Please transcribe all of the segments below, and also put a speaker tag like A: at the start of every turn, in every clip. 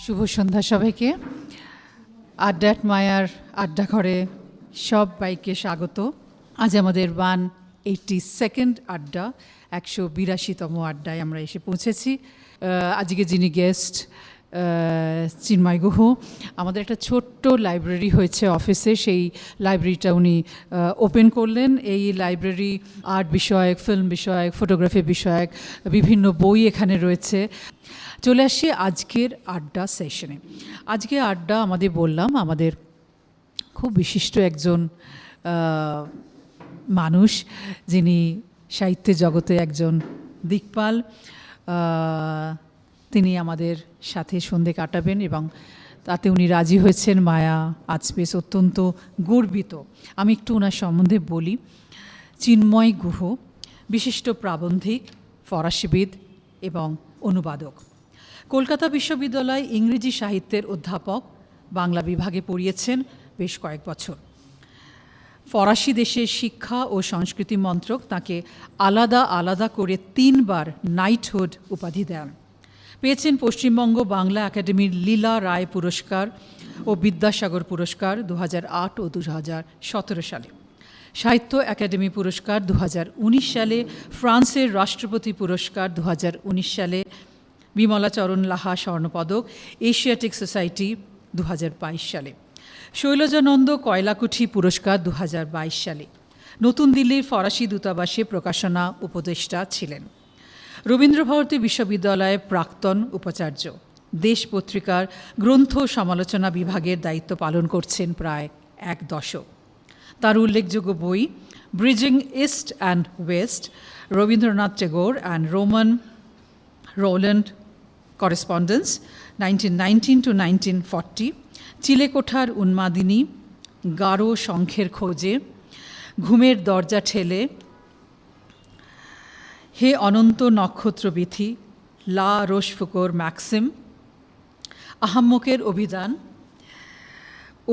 A: শুভ সন্ধ্যা সবাইকে। আড্ডাট মায়ার আড্ডা ঘরে সবাইকে স্বাগত। আজ আমাদের 182nd আড্ডা, 182তম আড্ডায় আমরা এসে পৌঁছেছি। আজকে যিনি গেস্ট চিন্ময় গুহ। আমাদের একটা ছোট্ট লাইব্রেরি হয়েছে অফিসে, সেই লাইব্রেরিটা উনি ওপেন করলেন। এই লাইব্রেরি আর্ট বিষয়ক, ফিল্ম বিষয়ক, ফটোগ্রাফি বিষয়ক বিভিন্ন বই এখানে রয়েছে। চলে আসছি আজকের আড্ডা সেশনে। আজকে আড্ডা আমাদের খুব বিশিষ্ট একজন মানুষ, যিনি সাহিত্য জগতে একজন দিকপাল। তিনি আমাদের সাথে সন্ধে কাটাবেন এবং তাতে উনি রাজি হয়েছেন। মায়া আজ বেশ অত্যন্ত গর্বিত। আমি একটু ওনার সম্বন্ধে বলি। চিন্ময় গুহ বিশিষ্ট প্রাবন্ধিক, ফরাসিবিদ এবং অনুবাদক। কলকাতা বিশ্ববিদ্যালয় ইংরেজি সাহিত্যের অধ্যাপক, বাংলা বিভাগে পড়িয়েছেন বেশ কয়েক বছর। ফরাসি দেশের শিক্ষা ও সংস্কৃতি মন্ত্রক তাকে আলাদা আলাদা করে 3বার নাইটহুড উপাধি দেন। পেয়েছেন পশ্চিমবঙ্গ বাংলা একাডেমির লীলা রায় পুরস্কার ও বিদ্যাসাগর পুরস্কার 2008 ও 2017 সালে, সাহিত্য একাডেমি পুরস্কার 2019 সালে, ফ্রান্সের রাষ্ট্রপতি পুরস্কার 2019 সালে, বিমলাচরণ লাহা স্বর্ণপদক, এশিয়াটিক সোসাইটি 2022 সালে, শৈলজানন্দ কয়লাকুঠি পুরস্কার 2022 সালে। নতুন দিল্লির ফরাসি দূতাবাসে প্রকাশনা উপদেষ্টা ছিলেন। রবীন্দ্রভারতী বিশ্ববিদ্যালয়ের প্রাক্তন উপাচার্য। দেশ পত্রিকার গ্রন্থ সমালোচনা বিভাগের দায়িত্ব পালন করছেন প্রায় 1 দশক। তার উল্লেখযোগ্য বই bridging east and west, Rabindranath Tagore and Rolland correspondence 1919 to 1940, চিলেকোঠার উন্মাদিনী, গারো শঙ্খের খোঁজে, ঘুমের দরজা ঠেলে, হে অনন্ত নক্ষত্রবিথি, লা রোশফুকোর ম্যাক্সিম, আহাম্মকের অভিধান,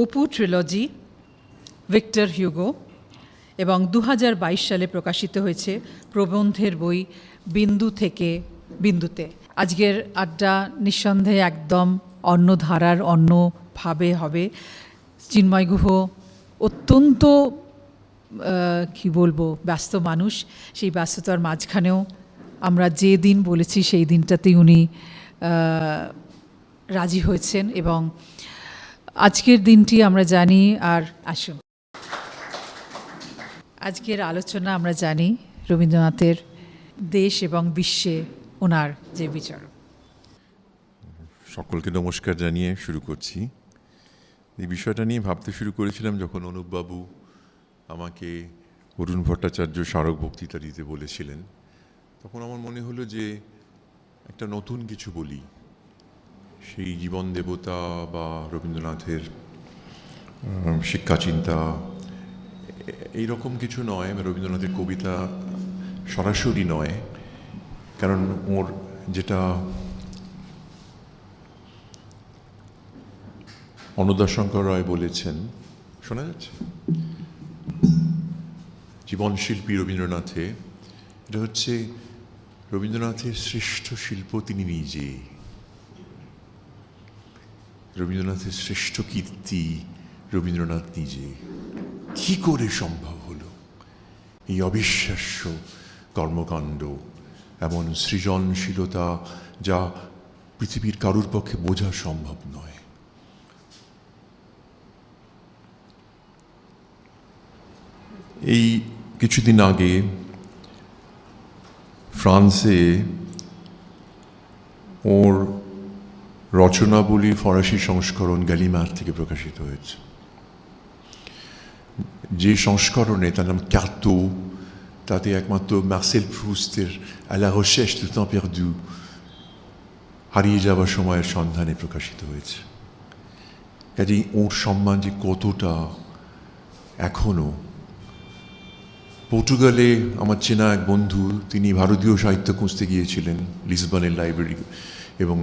A: অপু ট্রিলজি, ভিক্টর হিউগো, এবং 2022 সালে প্রকাশিত হয়েছে প্রবন্ধের বই বিন্দু থেকে বিন্দুতে। আজকের আড্ডা নিঃসন্দেহে একদম অন্য ধারার, অন্যভাবে হবে। চিন্ময় গুহ অত্যন্ত কি বলবো, ব্যস্ত মানুষ। সেই ব্যস্ততার মাঝখানেও আমরা যে দিন বলেছি সেই দিনটাতেই উনি রাজি হয়েছেন এবং আজকের দিনটি আমরা জানি। আর আসুন, আজকের আলোচনা আমরা জানি রবীন্দ্রনাথের দেশ এবং বিশ্বে ওনার যে বিচার।
B: সকলকে নমস্কার জানিয়ে শুরু করছি। এই বিষয়টা নিয়ে ভাবতে শুরু করেছিলাম যখন অনুপবাবু আমাকে অরুণ ভট্টাচার্য স্মারক বক্তৃতা দিতে বলেছিলেন। তখন আমার মনে হলো যে একটা নতুন কিছু বলি, সেই জীবন দেবতা বা রবীন্দ্রনাথের শিক্ষা চিন্তা এইরকম কিছু নয়, রবীন্দ্রনাথের কবিতা সরাসরি নয়। কারণ ওর যেটা অনুদাশঙ্কর রায় বলেছেন, শোনা যাচ্ছে, জীবনশিল্পী রবীন্দ্রনাথে, এটা হচ্ছে রবীন্দ্রনাথের শ্রেষ্ঠ শিল্প তিনি নিজে, রবীন্দ্রনাথের শ্রেষ্ঠ কীর্তি রবীন্দ্রনাথ নিজে। কি করে সম্ভব হলো এই অবিশ্বাস্য কর্মকাণ্ড, এমন সৃজনশীলতা যা পৃথিবীর কারুর পক্ষে বোঝা সম্ভব নয়। এই কিছুদিন আগে ফ্রান্সে ওর রচনাবলীর ফরাসি সংস্করণ গ্যালিমার থেকে প্রকাশিত হয়েছে। যে সংস্করণে, তার নাম ক্যাতো, তাতে একমাত্র মার্সেল প্রুস্টের আ লা রেcherche du temps perdu, হারিয়ে যাওয়া সময়ের সন্ধানে প্রকাশিত হয়েছে। কাজেই ওর সম্মান যে কতটা এখনও। পর্তুগালে আমার চেনা এক বন্ধু, তিনি ভারতীয় সাহিত্য খুঁজতে গিয়েছিলেন লিসবনের লাইব্রেরি এবং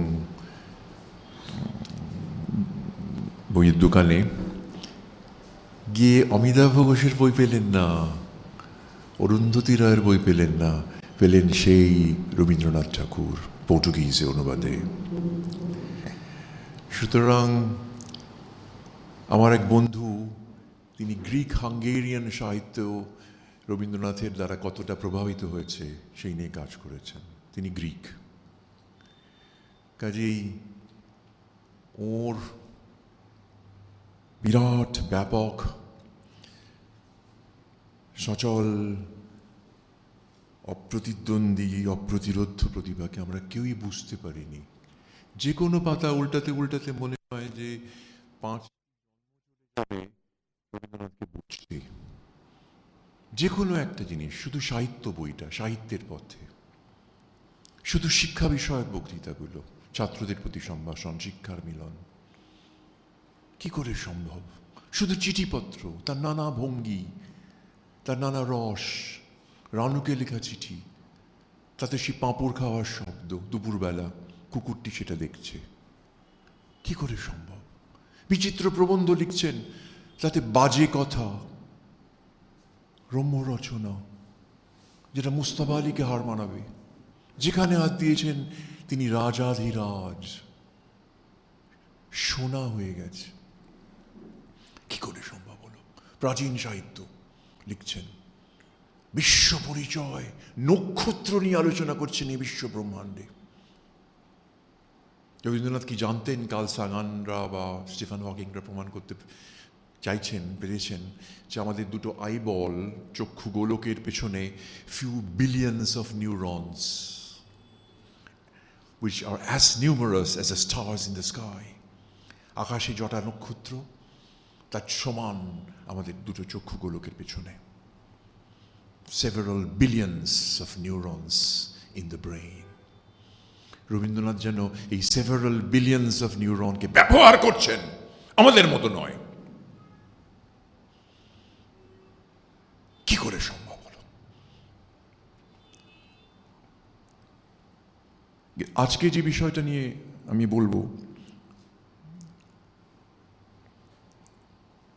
B: বইয়ের দোকানে গিয়ে অমিতাভ ঘোষের বই পেলেন না, অরুন্ধতী রায়ের বই পেলেন না, পেলেন সেই রবীন্দ্রনাথ ঠাকুর পর্তুগিজে অনুবাদে। সুতরাং আমার এক বন্ধু, তিনি গ্রিক হাঙ্গেরিয়ান সাহিত্য রবীন্দ্রনাথের দ্বারা কতটা প্রভাবিত হয়েছে সেই নিয়ে কাজ করেছেন। তিনি গ্রিক, কাজেই ওর বিরাট ব্যাপক সচল অপ্রতিদ্বন্দ্বী অপ্রতিরোধ্য প্রতিভাকে আমরা কেউই বুঝতে পারিনি। যে কোনো পাতা উল্টাতে উল্টাতে মনে হয় যে 5 রবীন্দ্রনাথকে বুঝতে। যে কোনো একটা জিনিস, শুধু সাহিত্য বইটা, সাহিত্যের পথে, শুধু শিক্ষা বিষয়ক বক্তৃতাগুলো, ছাত্রদের প্রতি সম্ভাষণ, শিক্ষার মিলন, কি করে সম্ভব? শুধু চিঠিপত্র, তার নানা ভঙ্গি, তার নানা রস, রানুকে লেখা চিঠি, তাতে সে পাঁপড় খাওয়ার শব্দ, দুপুরবেলা কুকুরটি সেটা দেখছে, কি করে সম্ভব? বিচিত্র প্রবন্ধ লিখছেন, তাতে বাজে কথা, রম্য রচনা, যেটা মুস্তাফা আলীকে হার মানাবে। যেখানে হাত দিয়েছেন তিনি রাজাধিরাজ, সোনা হয়ে গেছে। কি করে সম্ভব হলো? প্রাচীন সাহিত্য লিখছেন, বিশ্ব পরিচয়, নক্ষত্র নিয়ে আলোচনা করছেন এই বিশ্ব ব্রহ্মাণ্ডে। রবীন্দ্রনাথ কি জানতেন কার্ল সাগানরা বা স্টিফেন হকিংরা প্রমাণ করতে পেরেছেন যে আমাদের দুটো আইবল, চক্ষু গোলকের পেছনে few billions of neurons which are as numerous as the stars in the sky. আকাশে জটা নক্ষত্র তার সমান আমাদের দুটো চক্ষু গোলকের পেছনে। Several billions of neurons in the brain. Rabindranath যেন এই several billions of neuronকে ব্যবহার করছেন, আমাদের মতো নয়। কি করে সম্ভব হলো? আজকে যে বিষয়টা নিয়ে আমি বলবো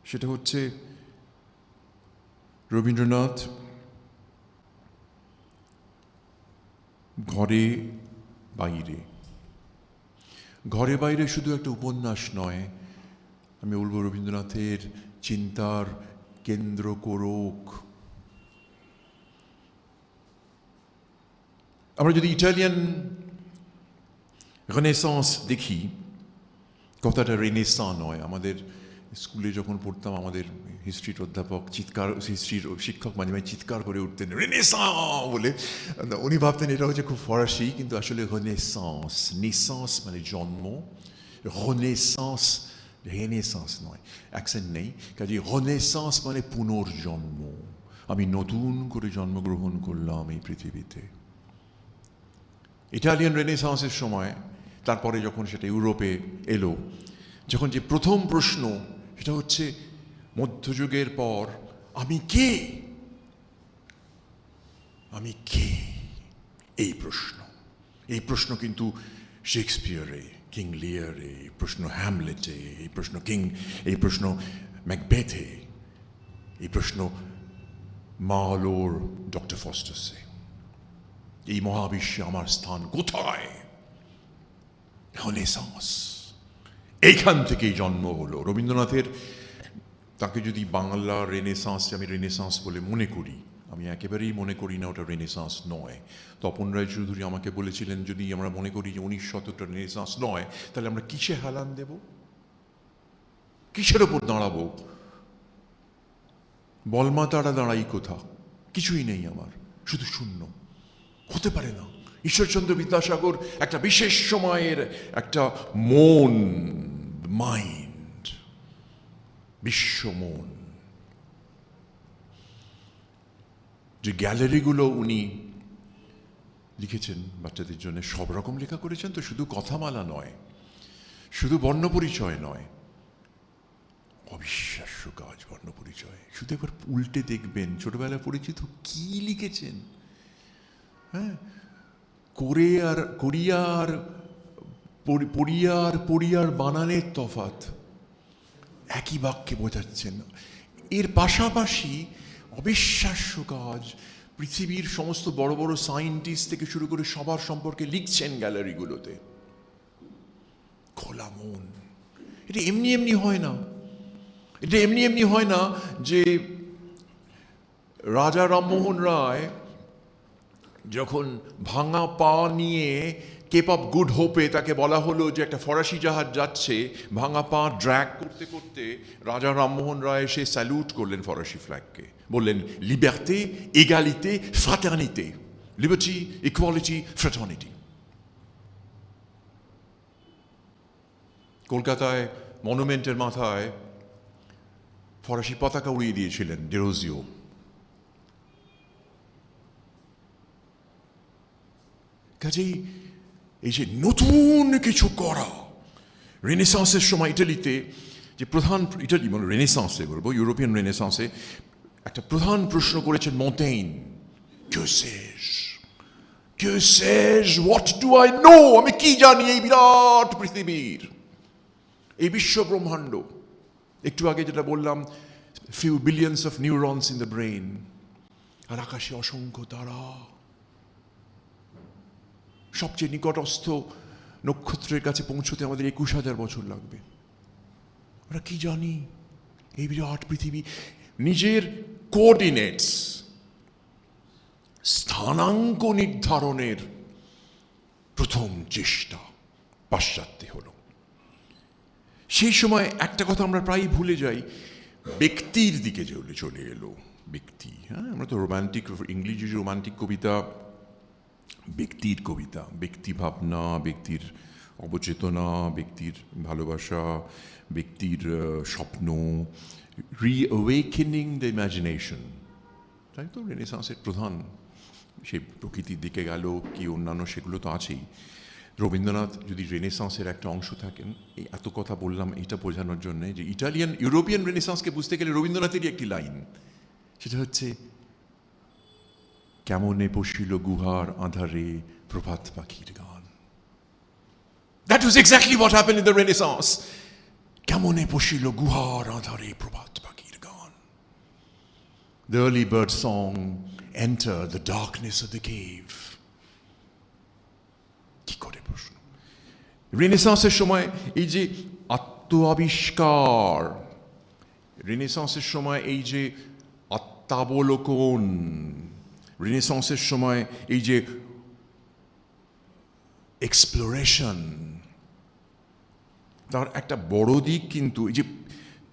B: সেটা হচ্ছে রবীন্দ্রনাথ ঘরে বাইরে। ঘরে বাইরে শুধু একটা উপন্যাস নয়, আমি বলবো রবীন্দ্রনাথের চিন্তার কেন্দ্র কোরক। আমরা যদি ইটালিয়ান রেনেসাঁস দেখি, কথাটা রেনেসাঁ নয়। আমাদের স্কুলে যখন পড়তাম, আমাদের হিস্ট্রির অধ্যাপক হিস্ট্রির শিক্ষক মাঝে মাঝে চিৎকার করে উঠতেন রেনেসাঁ বলে। উনি ভাবতেন এটা হচ্ছে খুব ফরাসি, কিন্তু আসলে রেনেসাঁস, নেসাঁস মানে জন্ম, রেনেসাঁস নয়, অ্যাকসেন্ট নেই, কাজে রেনেসাঁস মানে পুনর্জন্ম। আমি নতুন করে জন্মগ্রহণ করলাম এই পৃথিবীতে। ইটালিয়ান রেনেসাঁসের সময়, তারপরে যখন সেটা ইউরোপে এলো, যখন যে প্রথম প্রশ্ন সেটা হচ্ছে মধ্যযুগের পর আমি কে, আমি কে, এই প্রশ্ন কিন্তু শেক্সপিয়ারে, কিং লিয়ারে, এই প্রশ্ন হ্যামলেটে, এই প্রশ্ন ম্যাকবেথে, এই প্রশ্ন মার্লোর ডক্টর ফস্টাসে। এই মহাবিশ্বে আমার স্থান কোথায়? রেনেসাঁস, এইখান থেকেই জন্ম হলো রবীন্দ্রনাথের। তাকে যদি বাংলা রেনেসাঁস, আমি রেনেসাঁস বলে মনে করি, আমি একেবারেই মনে করি না ওটা রেনেসাঁস নয়। তপন রায়চৌধুরী আমাকে বলেছিলেন, যদি আমরা মনে করি যে 19 শতকটা রেনেসাঁস নয়, তাহলে আমরা কিসে হেলান দেব, কিসের ওপর দাঁড়াবো? বলমা তারা দাঁড়াই কোথা? কিছুই নেই আমার, শুধু শূন্য। হতে পারে না। ঈশ্বরচন্দ্র বিদ্যাসাগর একটা বিশেষ সময়ের একটা মন, মাইন্ড, বিশ্ব মন। যে গ্যালারিগুলো উনি লিখেছেন বাচ্চাদের জন্য, সব রকম লেখা করেছেন তো, শুধু কথামালা নয়, শুধু বর্ণপরিচয় নয়, অবিশ্বাস্য কাজ বর্ণপরিচয়। শুধু একবার উল্টে দেখবেন, ছোটবেলায় পরিচিত কি লিখেছেন। হ্যাঁ, পড়িয়ার বানানের তফাৎ, একই বাক্যে বোঝাচ্ছেন। এর পাশাপাশি অবিশ্বাস্য কাজ, পৃথিবীর সমস্ত বড় বড় সায়েন্টিস্ট থেকে শুরু করে সবার সম্পর্কে লিখছেন গ্যালারিগুলোতে। খোলা মন। এটা এমনি এমনি হয় না। এটা এমনি এমনি হয় না যে রাজা রামমোহন রায় যখন ভাঙা পা নিয়ে কেপ অফ গুড হোপে তাকে বলা হলো যে একটা ফরাসি জাহাজ যাচ্ছে, ভাঙা পা ড্র্যাগ করতে করতে রাজা রামমোহন রায় এসে স্যালুট করলেন ফরাসি ফ্ল্যাগকে, বললেন লিবার্তে, এগালিতে, ফ্রাটার্নিতে, লিবার্টি, ইকুয়ালিটি, ফ্রাটার্নিটি। কলকাতায় মনুমেন্টের মাথায় ফরাসি পতাকা উড়িয়ে দিয়েছিলেন ডেরোজিও। কাজেই এই যে নতুন কিছু করা, রেনেসাঁসের সময় ইটালিতে যে প্রধান, ইটালি মানে রেনেসাঁসে বলবো, ইউরোপিয়ান রেনেসাঁসে একটা প্রধান প্রশ্ন করেছেন মন্তেইন, কে সেজ, হোয়াট ডু আই নো, আমি কি জানি এই বিরাট পৃথিবীর, এই বিশ্ব ব্রহ্মাণ্ড। একটু আগে যেটা বললাম, few billions of neurons in the brain, আর আকাশে অসংখ্য তারা, সবচেয়ে নিকটস্থ নক্ষত্রের কাছে পৌঁছতে আমাদের 21,000 বছর লাগবে। আমরা কি জানি এই বিরাট পৃথিবী, নিজের কোঅর্ডিনেটস, স্থানাঙ্ক নির্ধারণের প্রথম চেষ্টা পাশ্চাত্যে হলো। সেই সময় একটা কথা আমরা প্রায়ই ভুলে যাই, ব্যক্তির দিকে চলে এলো ব্যক্তি। হ্যাঁ, আমরা তো রোমান্টিক, ইংরেজি রোমান্টিক কবিতা ব্যক্তির কবিতা, ব্যক্তি ভাবনা, ব্যক্তির অবচেতনা, ব্যক্তির ভালোবাসা, ব্যক্তির স্বপ্ন, রিঅ্যাওয়েকেনিং দ্য ইমাজিনেশন, তাই তো রেনেসাঁসের প্রধান। সে প্রকৃতির দিকে গেল কি অন্যান্য, সেগুলো তো আছেই। রবীন্দ্রনাথ যদি রেনেসাঁসের একটা অংশ থাকেন, এই এত কথা বললাম এটা বোঝানোর জন্য যে ইটালিয়ান ইউরোপিয়ান রেনেসাঁসকে বুঝতে গেলে রবীন্দ্রনাথেরই একটি লাইন, সেটা হচ্ছে কেমনে পশিল গুহার আঁধারে প্রভাত পাখির গান। That was exactly what happened in the Renaissance. কেমনে পশিল গুহার আঁধারে প্রভাত পাখির গান। The early bird song entered the darkness of the cave. কি করে প্রশ্ন? রেনেসাঁসের সময় এই যে আত্ম আবিষ্কার, রেনেসাঁসের সময় এই যে আত্মাবলোকন, রেনেসাঁসের সময় এই যে এক্সপ্লোরেশন, তার একটা বড় দিক কিন্তু এই যে,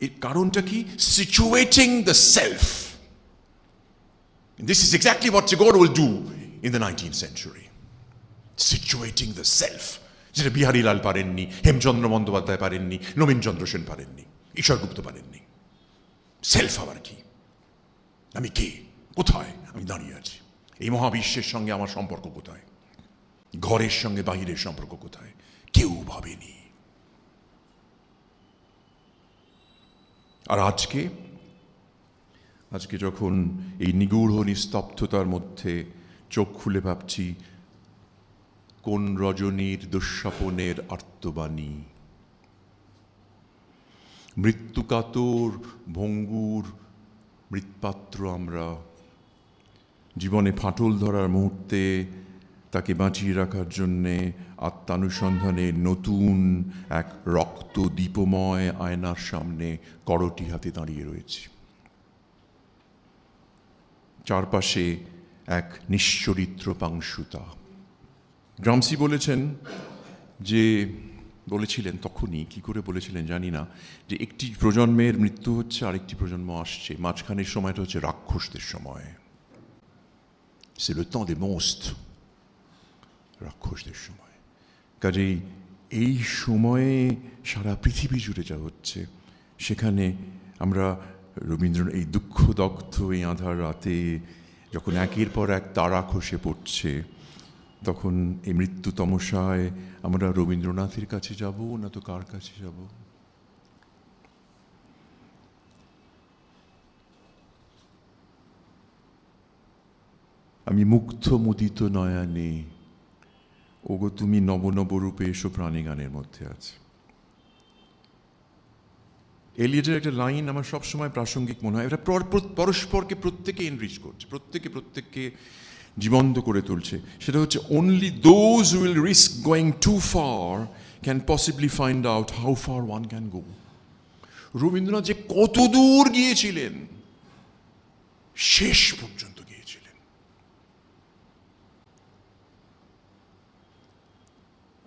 B: এর কারণটা কি? Situating the self. This is exactly what Tagore will do in the 19th century. Situating the self, যেটা বিহারীলাল পারেননি, হেমচন্দ্র বন্দ্যোপাধ্যায় পারেননি, নবীনচন্দ্র সেন পারেননি, ঈশ্বরগুপ্ত পারেননি। সেলফ আবার কি? আমি কে, কোথায় আমি দাঁড়িয়ে আছি, এই মহাবিশ্বের সঙ্গে আমার সম্পর্ক কোথায়, ঘরের সঙ্গে বাহিরের সম্পর্ক কোথায়, কেউ ভাবেনি। আর আজকে যখন এই নিগূঢ় নিস্তব্ধতার মধ্যে চোখ খুলে ভাবছি কোন রজনীর দুঃস্বপনের আর্তবাণী, মৃত্যুকাতর ভঙ্গুর মৃৎপাত্র আমরা, জীবনে ফাটল ধরার মুহূর্তে তাকে বাঁচিয়ে রাখার জন্যে আত্মানুসন্ধানে নতুন এক রক্ত দীপময় আয়নার সামনে করটি হাতে দাঁড়িয়ে রয়েছে। চারপাশে এক নিশ্চরিত্র পাংশুতা। গ্রামসি বলেছিলেন তখনই, কি করে বলেছিলেন জানি না, যে একটি প্রজন্মের মৃত্যু হচ্ছে, আরেকটি প্রজন্ম আসছে, মাঝখানের সময়টা হচ্ছে রাক্ষসদের সময়। C'est le temps des monstres, রাক্ষসদের সময়। কাজেই এই সময়ে সারা পৃথিবী জুড়ে যা হচ্ছে, সেখানে আমরা রবীন্দ্রনাথ এই দুঃখদগ্ধ এই আঁধার রাতে যখন একের পর এক তারা খসে পড়ছে, তখন এই মৃত্যু তমসায় আমরা রবীন্দ্রনাথের কাছে যাব না তো কার কাছে যাব? আমি মুগ্ধ মুদিত নয়নে, ওগো তুমি নব নব রূপে এসো প্রাণী গানের মধ্যে আছে। এলিয়েটের একটা লাইন আমার সবসময় প্রাসঙ্গিক মনে হয়, এটা পরস্পরকে প্রত্যেকে এনরিচ করছে, প্রত্যেককে জীবন্ত করে তুলছে। সেটা হচ্ছে, only those will risk going to far can possibly find out how far one can go. Rabindranath যে কত দূর গিয়েছিলেন, শেষ পর্যন্ত গিয়েছিলেন।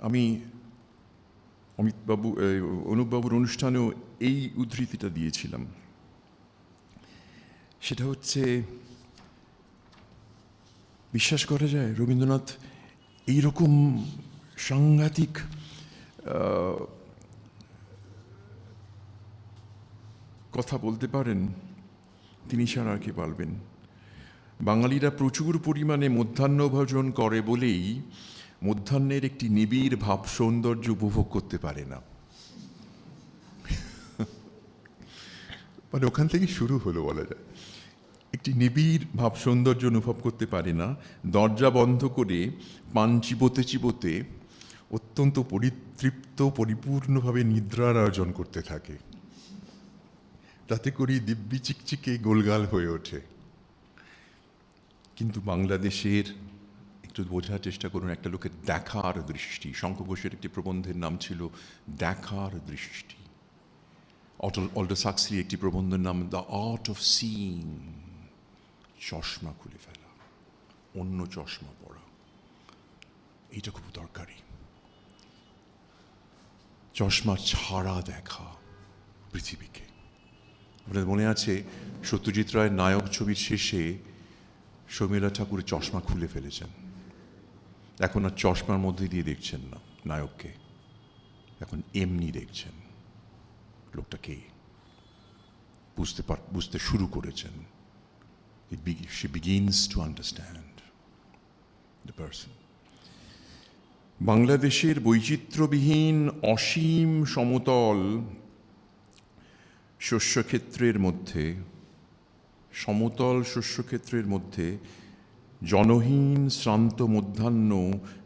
B: আমি অনুপবাবুর অনুষ্ঠানেও এই উদ্ধৃতিটা দিয়েছিলাম। সেটা হচ্ছে, বিশ্বাস করা যায় রবীন্দ্রনাথ এইরকম সাংঘাতিক কথা বলতে পারেন, তিনি ছাড়া আর কে পারবেন? বাঙালিরা প্রচুর পরিমাণে মধ্যাহ্ন ভোজন করে বলেই মধ্যাহ্নের একটি নিবিড় ভাব সৌন্দর্য উপভোগ করতে পারে না। মানে ওখান থেকে শুরু হলো বলা যায়। একটি নিবিড় ভাব সৌন্দর্য অনুভব করতে পারে না, দরজা বন্ধ করে পান চিবোতে চিবোতে অত্যন্ত পরিতৃপ্ত পরিপূর্ণভাবে নিদ্রার আয়োজন করতে থাকে। তাতে করেই দিব্যি চিকচিকে গোলগাল হয়ে ওঠে। কিন্তু বাংলাদেশের, একটু বোঝার চেষ্টা করুন, একটা লোকের দেখার দৃষ্টি। শঙ্খ ঘোষের একটি প্রবন্ধের নাম ছিল দেখার দৃষ্টি। অল্ডাস হাক্সলির একটি প্রবন্ধের নাম দ্য আর্ট অফ সিইং। চশমা খুলে ফেলা, অন্য চশমা পরা, এইটা খুব দরকারি। চশমা ছাড়া দেখা পৃথিবীকে। আপনাদের মনে আছে সত্যজিৎ রায়ের নায়ক ছবির শেষে শর্মিলা ঠাকুর চশমা খুলে ফেলেছেন। এখন আর চশমার মধ্যে দিয়ে দেখছেন না নায়ককে, এখন এমনি দেখছেন লোকটাকে, বুঝতে শুরু করেছেন। She begins to understand the person. বাংলাদেশের বৈচিত্র্যবিহীন অসীম সমতল শস্যক্ষেত্রের মধ্যে জনহীন শ্রান্ত মধ্যাহ্ন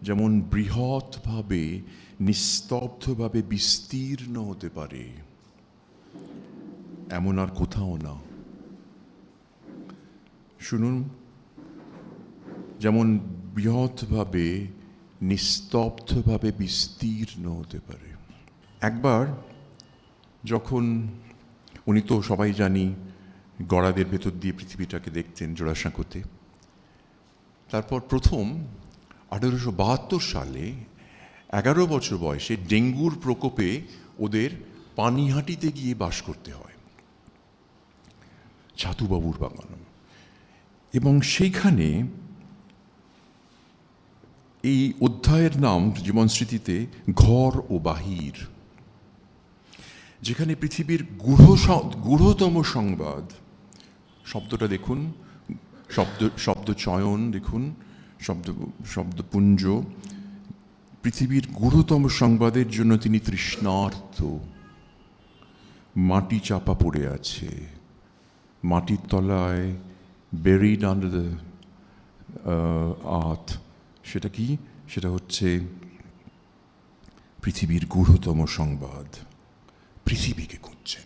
B: যেমন বৃহৎভাবে নিস্তব্ধভাবে বিস্তীর্ণ হতে পারে, এমন আর কোথাও না। শুনুন, যেমন বৃহৎভাবে নিস্তব্ধভাবে বিস্তীর্ণ হতে পারে। একবার যখন উনি তো সবাই জানি গড়াদের ভেতর দিয়ে পৃথিবীটাকে দেখতেন জোড়াসাঁকোতে, তারপর প্রথম 1872 সালে 11 বছর বয়সে ডেঙ্গুর প্রকোপে ওদের পানিহাটিতে গিয়ে বাস করতে হয়, ছাতুবাবুর বাগান। এবং সেইখানে এই অধ্যায়ের নাম জীবনস্মৃতিতে ঘর ও বাহির, যেখানে পৃথিবীর গূঢ়তম সংবাদ, শব্দটা দেখুন, শব্দ চয়ন দেখুন, শব্দপুঞ্জ, পৃথিবীর গূঢ়তম সংবাদের জন্য তিনি তৃষ্ণার্ত। মাটি চাপা পড়ে আছে, মাটির তলায় buried under the earth, সেটা কি? সেটা হচ্ছে পৃথিবীর গূঢ়তম সংবাদ। পৃথিবীকে খুঁজছেন,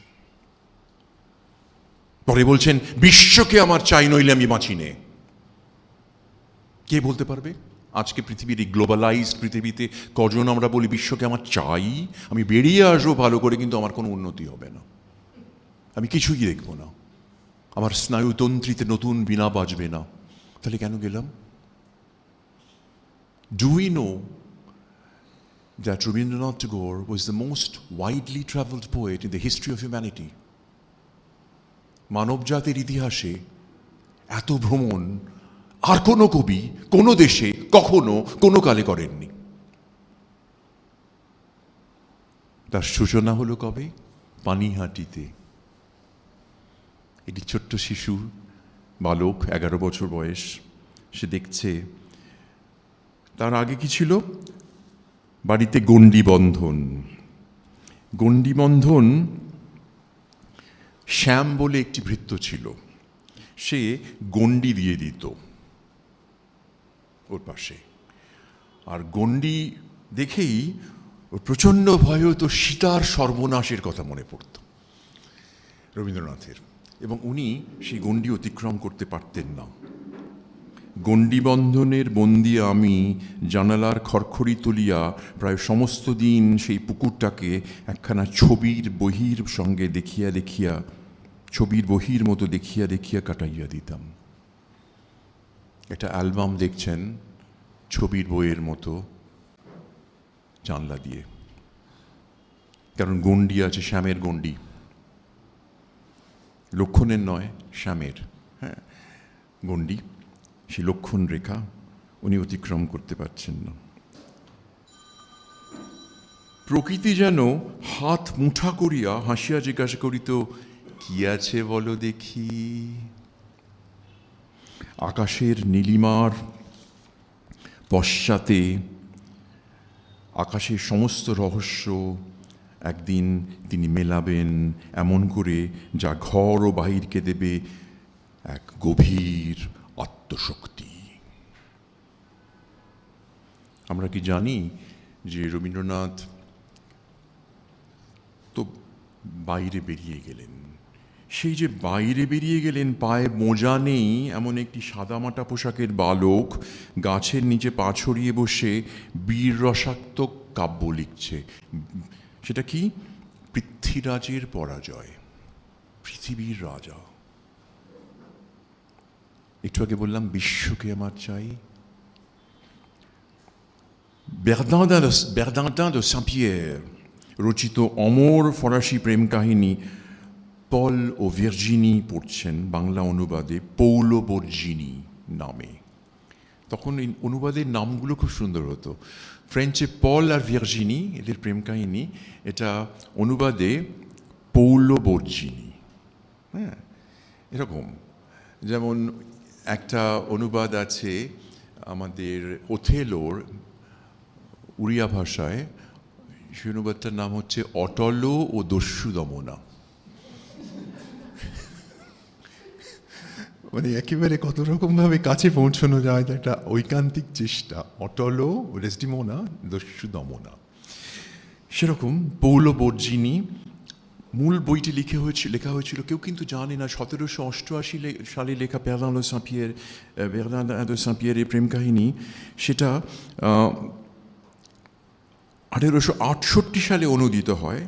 B: পরে বলছেন বিশ্বকে আমার চাই, নইলে আমি বাঁচি নে। কে বলতে পারবে আজকে পৃথিবীর এই গ্লোবালাইজড পৃথিবীতে কজন আমরা বলি বিশ্বকে আমার চাই, আমি বেরিয়ে আসবো ভালো করে, কিন্তু আমার কোনো উন্নতি হবে না, আমি কিছুই দেখব না, আমার স্নায়ুতন্ত্রীতে নতুন বীণা বাজবে না, তাহলে কেন গেলাম? Do we know that Rabindranath Tagore was the most widely traveled poet in the history of humanity? মানব জাতির ইতিহাসে এত ভ্রমণ আর কোনো কবি কোনো দেশে কখনো কোনো কালে করেননি। তার সূচনা হলো কবে? পানিহাটিতে। একটি ছোট্ট শিশু, বালক, 11 বছর বয়স, সে দেখছে। তার আগে কি ছিল? বাড়িতে গণ্ডি বন্ধন। শ্যাম বলে একটি ভৃত্য ছিল, সে গণ্ডি দিয়ে দিত ওর পাশে। আর গণ্ডি দেখেই ওর প্রচণ্ড ভয় হতো, সীতার সর্বনাশের কথা মনে পড়ত রবীন্দ্রনাথের, এবং উনি সেই গণ্ডি অতিক্রম করতে পারতেন না। গণ্ডিবন্ধনের বন্দি আমি জানালার খড়খড়ি তুলিয়া প্রায় সমস্ত দিন সেই পুকুরটাকে একখানা ছবির বহির সঙ্গে দেখিয়া দেখিয়া, ছবির বহির মতো দেখিয়া দেখিয়া কাটাইয়া দিতাম। একটা অ্যালবাম দেখছেন ছবির বইয়ের মতো জানলা দিয়ে, কারণ গণ্ডি আছে, শ্যামের গণ্ডি, লক্ষণের নয়, শ্যামের, হ্যাঁ, গণ্ডি, সেই লক্ষণ রেখা উনি অতিক্রম করতে পারছেন না। প্রকৃতি যেন হাত মুঠা করিয়া হাসিয়া জিজ্ঞাসা করিত, কি আছে বলো দেখি। আকাশের নীলিমার পশ্চাতে আকাশের সমস্ত রহস্য একদিন তিনি মেলাবেন এমন করে, যা ঘর ও বাহিরকে দেবে এক গভীর আত্মশক্তি। আমরা কি জানি যে রবীন্দ্রনাথ তো বাইরে বেরিয়ে গেলেন, সেই যে বাইরে বেরিয়ে গেলেন, পায়ে মোজা নেই এমন একটি সাদামাটা পোশাকের বালক গাছের নিচে পা ছড়িয়ে বসে বীর রসাত্মক কাব্য লিখছে। সেটা কি? পৃথ্বীরাজের পরাজয়, পৃথিবীর রাজা। একটু আগে বললাম বিশ্বকে আমার চাই। বেরদান্তিন de Saint-Pierre রচিত অমর ফরাসি প্রেম কাহিনী পল ও ভির্জিনি পড়ছেন বাংলা অনুবাদে পৌলো বর্জিনি নামে। তখন এই অনুবাদের নামগুলো খুব সুন্দর হতো। ফ্রেঞ্চে পল আর ভির্জিনি এদের প্রেম কাহিনী, এটা অনুবাদে পৌলো বর্জিনি। হ্যাঁ, এরকম যেমন একটা অনুবাদ আছে আমাদের ওথেলোর উড়িয়া ভাষায়, সেই অনুবাদটার নাম হচ্ছে অটলো ও দস্যু দমনা। মানে একেবারে কত রকমভাবে কাছে পৌঁছানো যায়, একটা ঐকান্তিক চেষ্টা। অটলো ও ডেসডিমোনা, দস্যু দমনা। সেরকম পৌলো বর্জিনি মূল বইটি লেখা হয়েছিল, কেউ কিন্তু জানে না, 1788 সালে লেখা বেরদান de Saint-Pierre এর প্রেম কাহিনী। সেটা 1868 সালে অনুদিত হয়।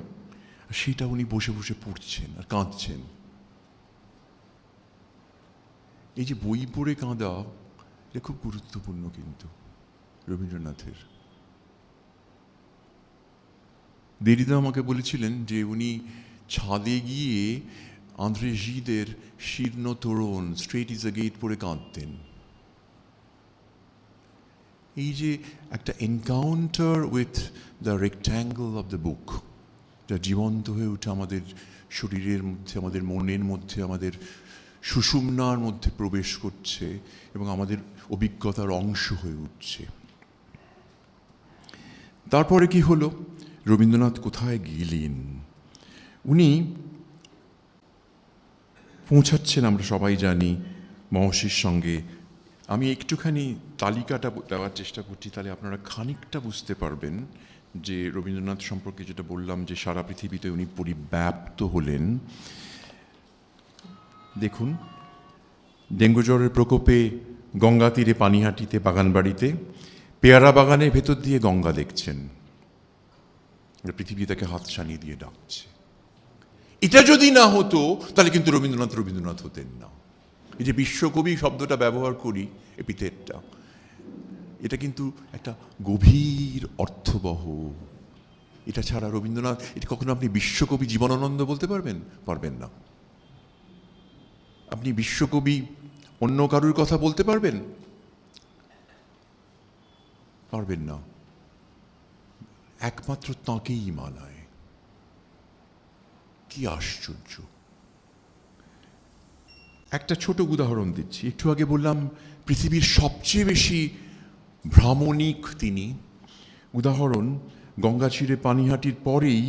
B: সেটা উনি বসে বসে পড়ছেন আর কাঁদছেন। এই যে বই পড়ে কাঁদা, এটা খুব গুরুত্বপূর্ণ কিন্তু রবীন্দ্রনাথের। দেরিদা আমাকে বলেছিলেন যে উনি ছাদে গিয়ে আন্দ্রে জিদের শীর্ণ তোরণ, স্ট্রেট ইজ আ গেট পড়ে কাঁদতেন। এই যে একটা encounter with the rectangle of the book, যা জীবন্ত হয়ে উঠে আমাদের শরীরের মধ্যে, আমাদের মনের মধ্যে, আমাদের সুষুম্নার মধ্যে প্রবেশ করছে এবং আমাদের অভিজ্ঞতার অংশ হয়ে উঠছে। তারপরে কি হলো? রবীন্দ্রনাথ কোথায় গেলেন? উনি পৌঁছাচ্ছেন, আমরা সবাই জানি, মহর্ষির সঙ্গে। আমি একটুখানি তালিকাটা দেওয়ার চেষ্টা করছি, তাহলে আপনারা খানিকটা বুঝতে পারবেন যে রবীন্দ্রনাথ সম্পর্কে যেটা বললাম, যে সারা পৃথিবীতে উনি পরিব্যাপ্ত হলেন। দেখুন, ডেঙ্গু জ্বরের প্রকোপে গঙ্গা তীরে পানিহাটিতে বাগানবাড়িতে পেয়ারা বাগানের ভেতর দিয়ে গঙ্গা দেখছেন, পৃথিবী তাকে হাতছানি দিয়ে ডাকছে। এটা যদি না হতো তাহলে কিন্তু রবীন্দ্রনাথ হতেন না। এই যে বিশ্বকবি শব্দটা ব্যবহার করি, এপিথেটটা, এটা কিন্তু একটা গভীর অর্থবহ। এটা ছাড়া রবীন্দ্রনাথ, এটা কখনো আপনি বিশ্বকবি জীবনানন্দ বলতে পারবেন না। আপনি বিশ্বকবি অন্য কারুর কথা বলতে পারবেন না। একমাত্র তাঁকেই মানায়। কি আশ্চর্য! একটা ছোট উদাহরণ দিচ্ছি। একটু আগে বললাম পৃথিবীর সবচেয়ে বেশি ভ্রামণিক তিনি। উদাহরণ, গঙ্গা ছিঁড়ে পানিহাটির পরেই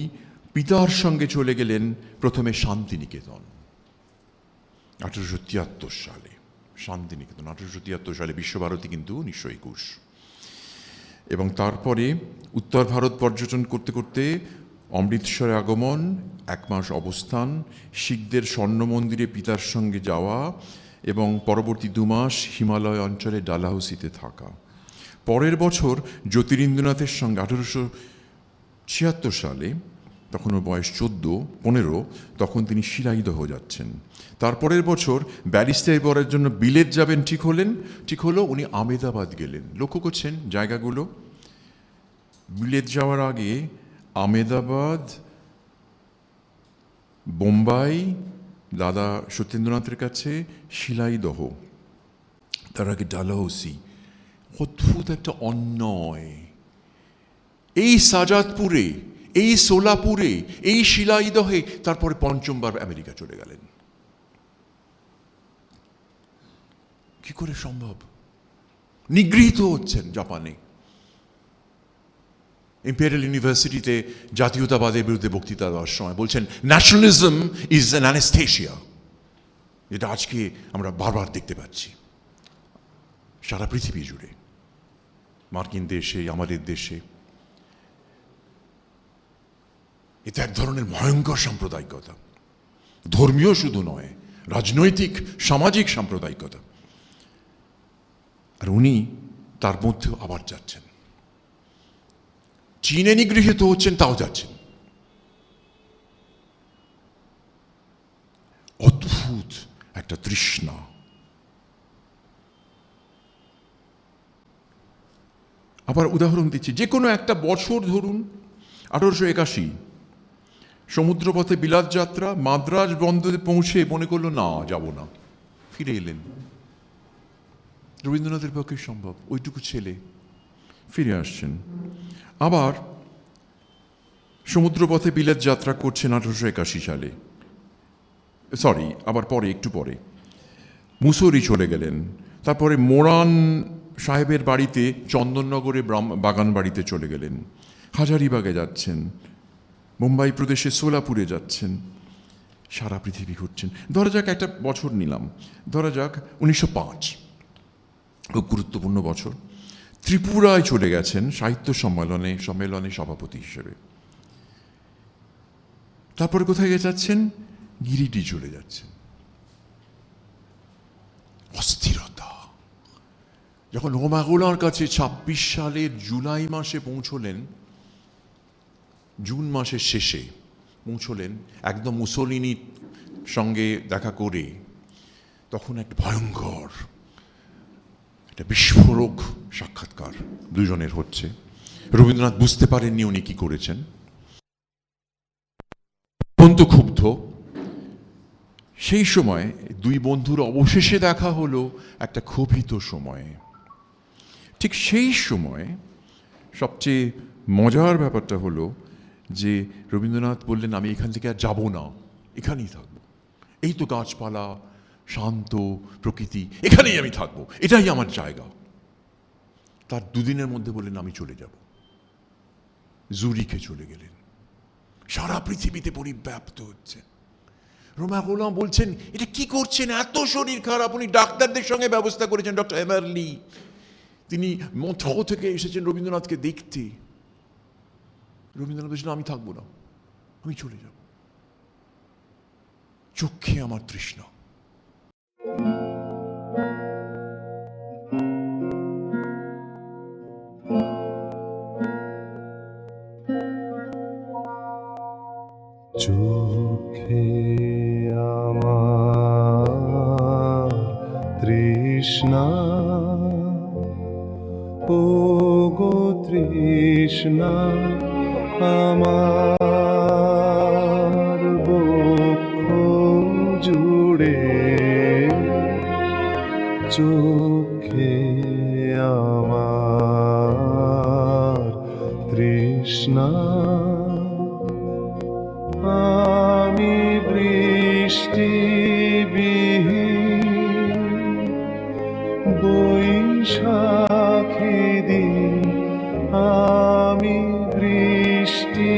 B: পিতার সঙ্গে চলে গেলেন প্রথমে শান্তিনিকেতন 1873 সালে। শান্তিনিকেতন 1873 সালে, বিশ্বভারতী কিন্তু 1921। এবং তারপরে উত্তর ভারত পর্যটন করতে করতে অমৃতসরে আগমন, 1 মাস অবস্থান, শিখদের স্বর্ণ মন্দিরে পিতার সঙ্গে যাওয়া এবং পরবর্তী 2 মাস হিমালয় অঞ্চলে ডালহাউসিতে থাকা। পরের বছর জ্যোতিরিন্দ্রনাথের সঙ্গে 1876 সালে, তখন ওর বয়স 15, তখন তিনি শিলাইদহ যাচ্ছেন। তারপরের বছর ব্যারিস্টারি পড়ার জন্য বিলেত যাবেন ঠিক হলো, উনি আমেদাবাদ গেলেন। লক্ষ্য করছেন জায়গাগুলো। বিলেত যাওয়ার আগে আমেদাবাদ, বোম্বাই, দাদা সত্যেন্দ্রনাথের কাছে, শিলাইদহ, তার আগে ডালহৌসি। অদ্ভুত একটা অন্যায়। এই সাজাদপুরে, এই সোলাপুরে, এই শিলাইদহে তারপরে 5বার আমেরিকা চলে গেলেন। কি করে সম্ভব? নিগৃহীত হচ্ছেন জাপানে। ইম্পেরিয়াল ইউনিভার্সিটিতে জাতীয়তাবাদের বিরুদ্ধে বক্তৃতা দেওয়ার সময় বলছেন, ন্যাশনালিজম ইজ অ্যান অ্যানেস্থেশিয়া। এটা আজকে আমরা বারবার দেখতে পাচ্ছি সারা পৃথিবী জুড়ে, মার্কিন দেশে, আমাদের দেশে। এটা এক ধরনের ভয়ঙ্কর সাম্প্রদায়িকতা, ধর্মীয় শুধু নয়, রাজনৈতিক, সামাজিক সাম্প্রদায়িকতা। আর উনি তার মধ্যেও আবার যাচ্ছেন। চীনে নিগৃহীত হচ্ছেন, তাও যাচ্ছেন। অদ্ভুত একটা তৃষ্ণা। আবার উদাহরণ দিচ্ছি, যে কোনো একটা বছর ধরুন, 1881, সমুদ্রপথে বিলাত যাত্রা, মাদ্রাজ বন্দরে পৌঁছে মনে করলো না, যাব না, ফিরে এলেন। রবীন্দ্রনাথের পক্ষে সম্ভব? ওইটুকু ছেলে ফিরে আসছেন। আবার সমুদ্রপথে বিলেত যাত্রা করছেন 1881 সালে, আবার একটু পরে মুসৌরি চলে গেলেন। তারপরে মোরান সাহেবের বাড়িতে, চন্দননগরে বাগান বাড়িতে চলে গেলেন। হাজারিবাগে যাচ্ছেন, মুম্বাই প্রদেশে সোলাপুরে যাচ্ছেন, সারা পৃথিবী ঘুরছেন। ধরা যাক একটা বছর নিলাম, ধরা যাক 1905, খুব গুরুত্বপূর্ণ বছর। ত্রিপুরায় চলে গেছেন সাহিত্য সম্মেলনে সভাপতি হিসেবে। তারপরে কোথায় যাচ্ছেন? গিরিডি চলে যাচ্ছেন। অস্থিরতা। যখন রোমাগুলার কাছে 26 সালের জুলাই মাসে পৌঁছলেন, জুন মাসের শেষে পৌঁছলেন, একদম মুসোলিনির সঙ্গে দেখা করে, তখন একটা ভয়ঙ্কর, একটা বিস্ফোরক সাক্ষাৎকার দুজনের হচ্ছে। রবীন্দ্রনাথ বুঝতে পারেননি উনি কি করেছেন, অত্যন্ত ক্ষুব্ধ। সেই সময় দুই বন্ধুর অবশেষে দেখা হলো একটা ক্ষোভিত সময়ে। ঠিক সেই সময় সবচেয়ে মজার ব্যাপারটা হলো যে রবীন্দ্রনাথ বললেন, আমি এখান থেকে আর যাব না, এখানেই থাকবো। এই তো গাছপালা, শান্ত প্রকৃতি, এখানেই আমি থাকবো, এটাই আমার জায়গা। তার 2 দিনের মধ্যে বললেন, আমি চলে যাব। জুরিখে চলে গেলেন। সারা পৃথিবীতে পরিব্যাপ্ত হচ্ছে। রোমাগুলাম বলছেন, এটা কি করছেন, এত শরীর খারাপ। উনি ডাক্তারদের সঙ্গে ব্যবস্থা করেছেন, ডক্টর এমারলি, তিনি মন্থ থেকে এসেছেন রবীন্দ্রনাথকে দেখতে। রবীন্দ্রনাথ বলছেন, আমি থাকবো না, আমি চলে যাব, চোখে আমার তৃষ্ণা।
C: চোখে আমার তৃষ্ণা, ও গো তৃষ্ণা, আমার বক্ষ জুড়ে। চোখে আমার তৃষ্ণা, আমি বৃষ্টিবিহীন বৈশাখী দিন, আমি বৃষ্টিবিহীন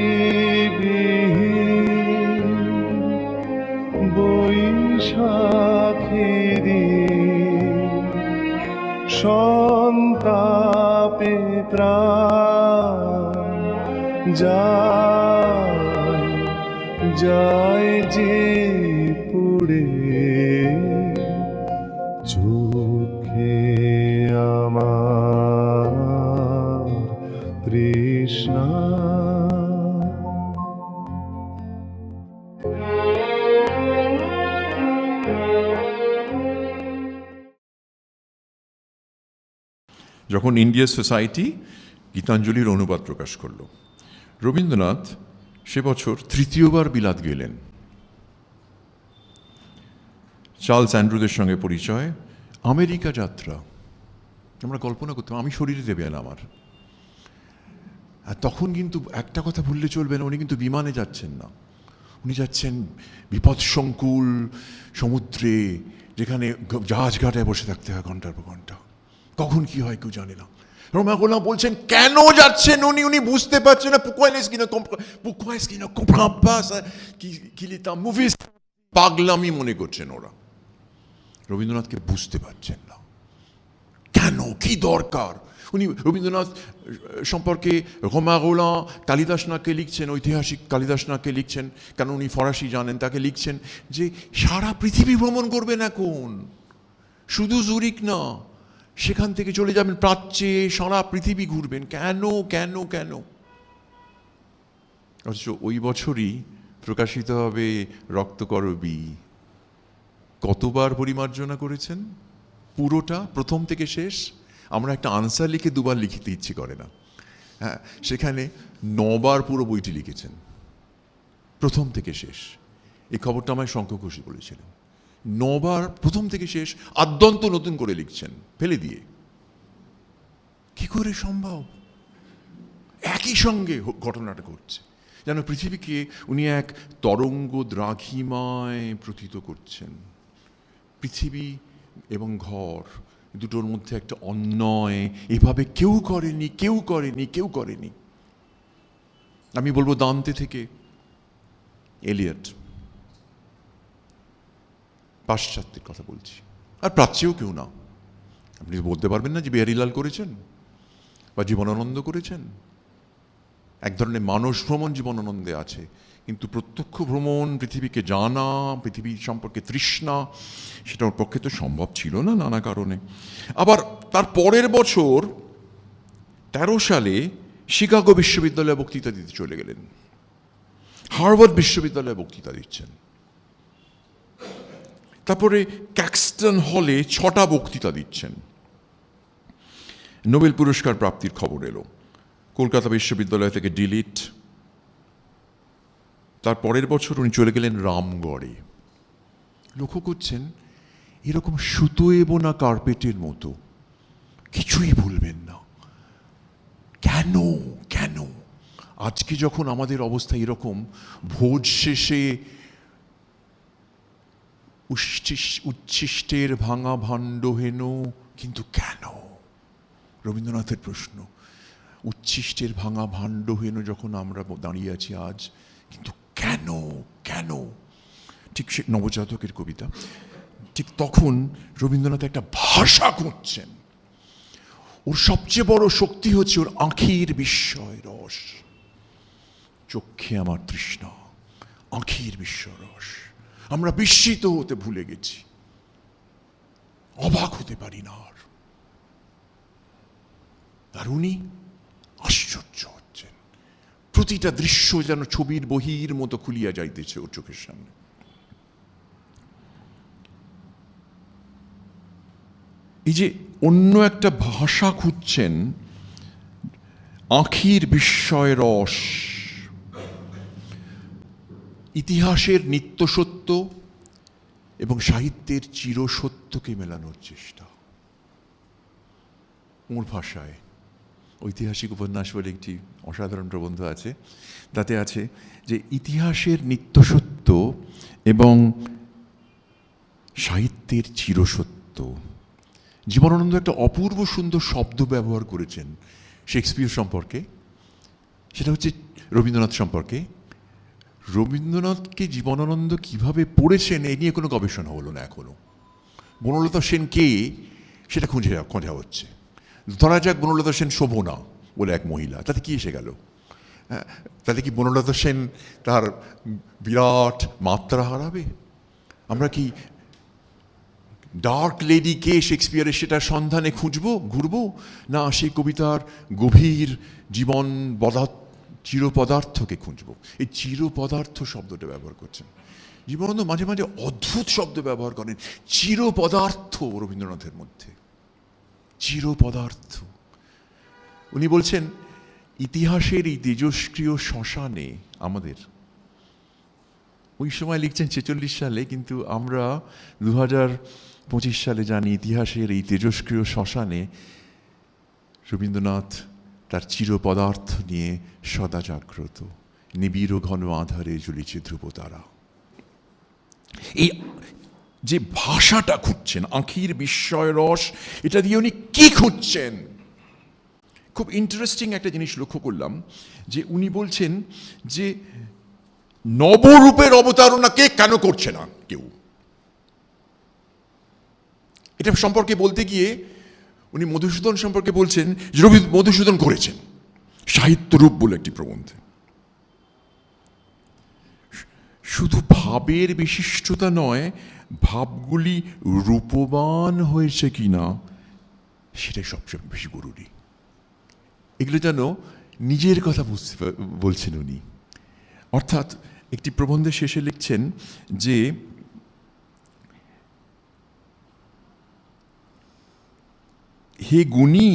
C: বৈশাখী দিন, সন্তাপে প্রাণ যায় যে পুড়ে, তৃষ্ণা।
B: যখন ইন্ডিয়া সোসাইটি গীতাঞ্জলির অনুবাদ প্রকাশ করল, রবীন্দ্রনাথ সে বছর তৃতীয়বার বিলাত গেলেন। চার্লস অ্যান্ড্রুদের সঙ্গে পরিচয়, আমেরিকা যাত্রা। আমরা কল্পনা করতাম আমি শরীরে দেবেন আমার। আর তখন কিন্তু একটা কথা ভুললে চলবে না, উনি কিন্তু বিমানে যাচ্ছেন না, উনি যাচ্ছেন বিপদসংকুল সমুদ্রে, যেখানে জাহাজ ঘাটায় বসে থাকতে হয় ঘন্টার পর ঘন্টা। কখন কি হয় কেউ জানে না। রোমাগোলা বলছেন কেন যাচ্ছেন উনি, উনি বুঝতে পারছেন না। মুভিজ পাগলামি মনে করছেন ওরা, রবীন্দ্রনাথকে বুঝতে পারছেন না কেন, কি দরকার। উনি রবীন্দ্রনাথ সম্পর্কে রোমাগোলা কালিদাসনাকে লিখছেন, ঐতিহাসিক কালিদাসনাকে লিখছেন, কেন উনি ফরাসি জানেন, তাকে লিখছেন যে সারা পৃথিবী ভ্রমণ করবেন এখন, শুধু জুরিক না, সেখান থেকে চলে যাবেন প্রাচ্যে, সারা পৃথিবী ঘুরবেন। কেন কেন কেন? অথচ ওই বছরই প্রকাশিত হবে রক্তকরবী। কতবার পরিমার্জনা করেছেন পুরোটা, প্রথম থেকে শেষ? আমরা একটা আনসার লিখে দুবার লিখিতে ইচ্ছে করে না। হ্যাঁ, সেখানে 9 বার পুরো বইটি লিখেছেন, প্রথম থেকে শেষ। এই খবরটা আমায় শঙ্খ ঘোষী বলেছিলেন। 9 বার প্রথম থেকে শেষ, আদ্যন্ত নতুন করে লিখছেন ফেলে দিয়ে। কি করে সম্ভব? একই সঙ্গে ঘটনাটা ঘটছে, যেন পৃথিবীকে উনি এক তরঙ্গ দ্রাঘিমায় প্রথিত করছেন। পৃথিবী এবং ঘর দুটোর মধ্যে একটা অন্যয় এভাবে কেউ করেনি, কেউ করেনি, কেউ করেনি। আমি বলবো দান্তে থেকে এলিয়ট, পাশ্চাত্যের কথা বলছি, আর প্রাচ্যেও কেউ না। আপনি বলতে পারবেন না যে বিহারীলাল করেছেন বা জীবনানন্দ করেছেন। এক ধরনের মানস ভ্রমণ জীবনানন্দে আছে, কিন্তু প্রত্যক্ষ ভ্রমণ, পৃথিবীকে জানা, পৃথিবী সম্পর্কে তৃষ্ণা, সেটা ওর পক্ষে তো সম্ভব ছিল না নানা কারণে। আবার তার পরের বছর 13 সালে শিকাগো বিশ্ববিদ্যালয়ে বক্তৃতা দিতে চলে গেলেন, হার্ভার্ড বিশ্ববিদ্যালয়ে বক্তৃতা দিচ্ছেন। তারপরে ক্যাক্সটন হলে 6টা বক্তৃতা দিচ্ছেন। নোবেল পুরস্কার প্রাপ্তির খবর এলো, কলকাতা বিশ্ববিদ্যালয় থেকে ডিলিট। তার পরের বছর উনি চলে গেলেন রামগড়ে। লক্ষ্য করছেন, এরকম সুতোয় বোনা কার্পেটের মতো, কিছুই ভুলবেন না। কেন কেন আজকে যখন আমাদের অবস্থা এরকম, ভোজ শেষে উচ্ছিষ্টের ভাঙা ভাণ্ড হেন, কিন্তু কেন? রবীন্দ্রনাথের প্রশ্ন। উচ্ছিষ্টের ভাঙা ভাণ্ড হেন যখন আমরা দাঁড়িয়ে আছি আজ, কিন্তু কেন কেন? ঠিক সে নবজাতকের কবিতা, ঠিক তখন রবীন্দ্রনাথ একটা ভাষা খুঁজছেন। ওর সবচেয়ে বড় শক্তি হচ্ছে ওর আঁখির বিস্ময় রস। চক্ষে আমার তৃষ্ণা, আঁখির বিস্ময় রস। আমরা বিস্মিত হতে ভুলে গেছি, অবাক হতে পারি না আর। আর উনি আশ্চর্য হচ্ছেন, প্রতিটা দৃশ্য যেন ছবির বহির মতো খুলিয়া যাইতেছে ওর চোখের সামনে। এই যে অন্য একটা ভাষা খুঁজছেন, আঁখির বিস্ময় রস, ইতিহাসের নিত্য সত্য এবং সাহিত্যের চিরসত্যকে মেলানোর চেষ্টা। ওর ভাষায় ঐতিহাসিক উপন্যাস বলে একটি অসাধারণ প্রবন্ধ আছে, তাতে আছে যে ইতিহাসের নিত্য সত্য এবং সাহিত্যের চিরসত্য। জীবনানন্দ একটা অপূর্ব সুন্দর শব্দ ব্যবহার করেছেন শেক্সপিয়র সম্পর্কে, সেটা হচ্ছে রবীন্দ্রনাথ সম্পর্কে। রবীন্দ্রনাথকে জীবনানন্দ কিভাবে পড়েছেন এ নিয়ে কোনো গবেষণা হলো না এখনো। বনলতা সেন কে সেটা খোঁজা হচ্ছে। ধরা যাক বনলতা সেন শোভনা বলে এক মহিলা, তাতে কি এসে গেল? তাতে কি বনলতা সেন তার বিরাট মাত্রা হারাবে? আমরা কি ডার্ক লেডি কে শেক্সপিয়ারের সেটা সন্ধানে ঘুরবো, না সেই কবিতার গভীর জীবন চিরপদার্থকে খুঁজবো? এই চিরপদার্থ শব্দটা ব্যবহার করছেন জীবনানন্দ। মাঝে মাঝে অদ্ভুত শব্দ ব্যবহার করেন। চিরপদার্থ রবীন্দ্রনাথের মধ্যে, চিরপদার্থ। উনি বলছেন ইতিহাসের এই তেজস্ক্রিয় শ্মশানে আমাদের, ওই সময় লিখছেন 46 সালে, কিন্তু আমরা 2025 সালে জানি ইতিহাসের এই তেজস্ক্রিয় শ্মশানে রবীন্দ্রনাথ তার চিরপদার্থ নিয়ে সদা জাগ্রত। নিবিড় ঘন আধারে জ্বলিছে ধ্রুবতারা। এই যে ভাষাটা খুঁজছেন, আঁখির বিস্ময় রস, এটা দিয়ে উনি কি খুঁজছেন? খুব ইন্টারেস্টিং একটা জিনিস লক্ষ্য করলাম, যে উনি বলছেন যে নবরূপের অবতারণা কে কেন করছে না কেউ। এটা সম্পর্কে বলতে গিয়ে উনি মধুসূদন সম্পর্কে বলছেন যে রবি মধুসূদন করেছেন সাহিত্যরূপ বলে একটি প্রবন্ধে। শুধু ভাবের বিশিষ্টতা নয়, ভাবগুলি রূপবান হয়েছে কিনা সেটাই সবচেয়ে বেশি জরুরি। এগুলো যেন নিজের কথা বলছেন উনি। অর্থাৎ একটি প্রবন্ধের শেষে লিখছেন যে হে গুণী,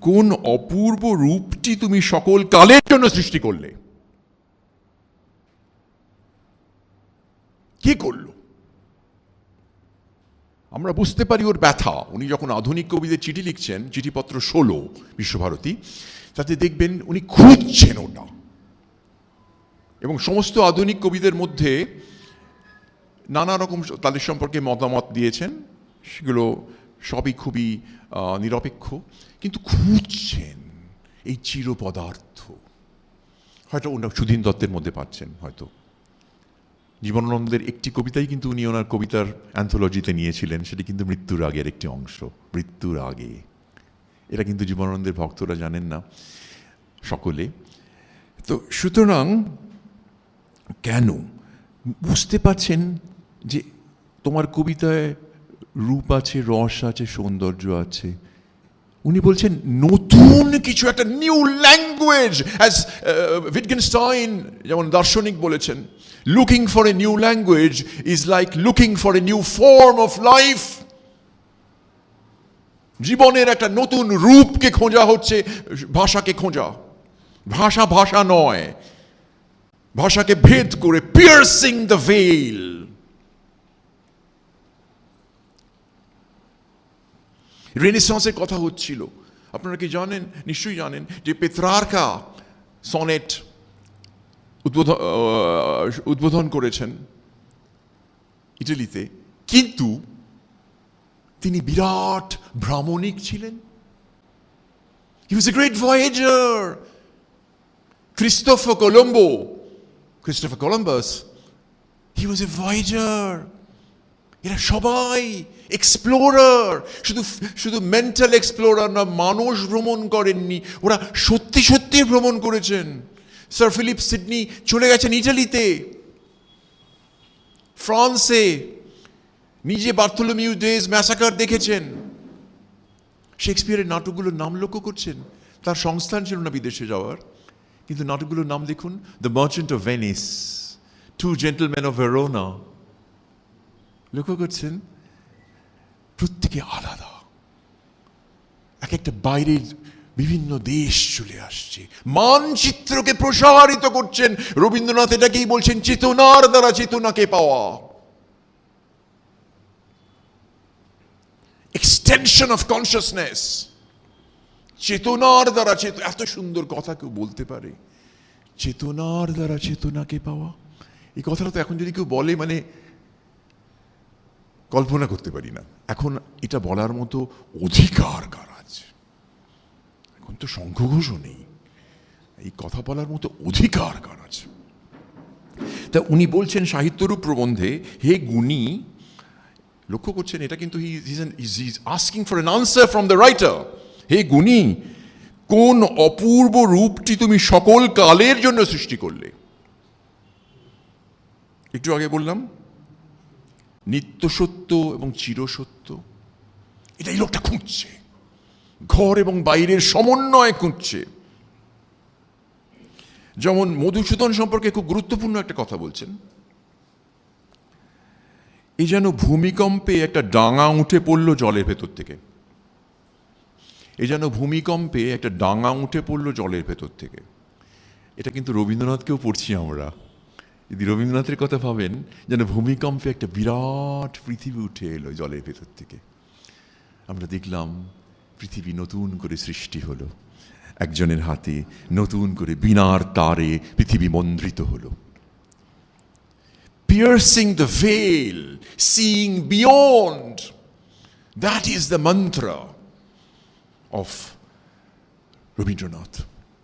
B: কোন অপূর্ব রূপটি তুমি সকল কালের জন্য সৃষ্টি করলে। কি করলো? আমরা বুঝতে পারি ওর ব্যথা। উনি যখন আধুনিক কবিদের চিঠি লিখছেন, চিঠিপত্র 16 বিশ্বভারতী, তাতে দেখবেন উনি খুঁজছেন ওটা। এবং সমস্ত আধুনিক কবিদের মধ্যে নানা রকম তাদের সম্পর্কে মতামত দিয়েছেন, সেগুলো সবই খুবই নিরপেক্ষ, কিন্তু খুঁজছেন এই চিরপদার্থ। হয়তো ওনার সুধীন দত্তের মধ্যে পাচ্ছেন, হয়তো জীবনানন্দের একটি কবিতাই কিন্তু উনি ওনার কবিতার অ্যান্থোলজিতে নিয়েছিলেন, সেটি কিন্তু মৃত্যুর আগের একটি অংশ। মৃত্যুর আগে, এটা কিন্তু জীবনানন্দের ভক্তরা জানেন না সকলে। তো সুতরাং কেন বুঝতে পারছেন যে তোমার কবিতায় রূপ আছে, রস আছে, সৌন্দর্য আছে। উনি বলছেন নতুন কিছু, একটা নিউ ল্যাঙ্গুয়েজ। অ্যাজ উইটগেনস্টাইন যেমন দার্শনিক বলেছেন, looking for a new language is like looking for a new form of life. জীবনের একটা নতুন রূপকে খোঁজা হচ্ছে, ভাষাকে খোঁজা। ভাষা ভাষা নয়, ভাষাকে ভেদ করে, পিয়ার্সিং দ্য ভেইল। রেনেসাঁসের কথা হচ্ছিল, আপনারা কি জানেন? নিশ্চয়ই জানেন যে পেত্রার্কা সনেট উদ্বোধন করেছেন ইটালিতে, কিন্তু তিনি বিরাট ভ্রমণিক ছিলেন। He was a great voyager. Christopher Columbus, he was a voyager. এরা সবাই এক্সপ্লোরার। শুধু মেন্টাল এক্সপ্লোরার না, মানুষ ভ্রমণ করেননি, ওরা সত্যি সত্যি ভ্রমণ করেছেন। স্যার ফিলিপ সিডনি চলে গেছেন ইটালিতে, ফ্রান্সে, নিজে বার্থোলোমিউ ডেজ ম্যাসাকার দেখেছেন। শেক্সপিয়ারের নাটকগুলোর নাম লক্ষ্য করছেন? তার সংস্থান ছিল না বিদেশে যাওয়ার, কিন্তু নাটকগুলোর নাম দেখুন, the merchant of Venice, two gentleman of Verona. লক্ষ্য করছেন? প্রত্যেকে আলাদা, এক একটা বাইরের বিভিন্ন দেশ চলে আসছে, মানচিত্রকে প্রসারিত করছেন। রবীন্দ্রনাথ এটাকেই বলছেন চেতনার দ্বারা চেতনাকে পাওয়া, এক্সটেনশন অফ কনসিয়াসনেস। চেতনার দ্বারা এত সুন্দর কথা কেউ বলতে পারে, চেতনার দ্বারা চেতনাকে পাওয়া। এই কথাটা তো এখন যদি কেউ বলে, মানে কল্পনা করতে পারি না। এখন এটা বলার মতো অধিকার কার আছে? এখন তো শঙ্খঘোষও নেই, এই কথা বলার মতো অধিকার কার আছে? তা উনি বলছেন সাহিত্যরূপ প্রবন্ধে, হে গুণী, লক্ষ্য করছেন এটা কিন্তু he's asking for an answer from the writer. হে গুণী, কোন অপূর্ব রূপটি তুমি সকল কালের জন্য সৃষ্টি করলে। একটু আগে বললাম নিত্য সত্য এবং চিরসত্য, এটাই লোকটা খুঁজছে। ঘর এবং বাইরের সমন্বয় খুঁজছে। যেমন মধুসূদন সম্পর্কে খুব গুরুত্বপূর্ণ একটা কথা বলছেন, এই যেন ভূমিকম্পে একটা ডাঙা উঠে পড়লো জলের ভেতর থেকে। এই যেন ভূমিকম্পে একটা ডাঙা উঠে পড়লো জলের ভেতর থেকে। এটা কিন্তু রবীন্দ্রনাথকেও পড়ছি আমরা। যদি রবীন্দ্রনাথের কথা ভাবেন, যেন ভূমিকম্পে একটা বিরাট পৃথিবী উঠে এলো জলের ভেতর থেকে। আমরা দেখলাম পৃথিবী নতুন করে সৃষ্টি হলো, একজনের হাতে নতুন করে বীণার তারে পৃথিবী মন্দ্রিত হলো। Piercing the veil, seeing beyond, that is the mantra of Rabindranath,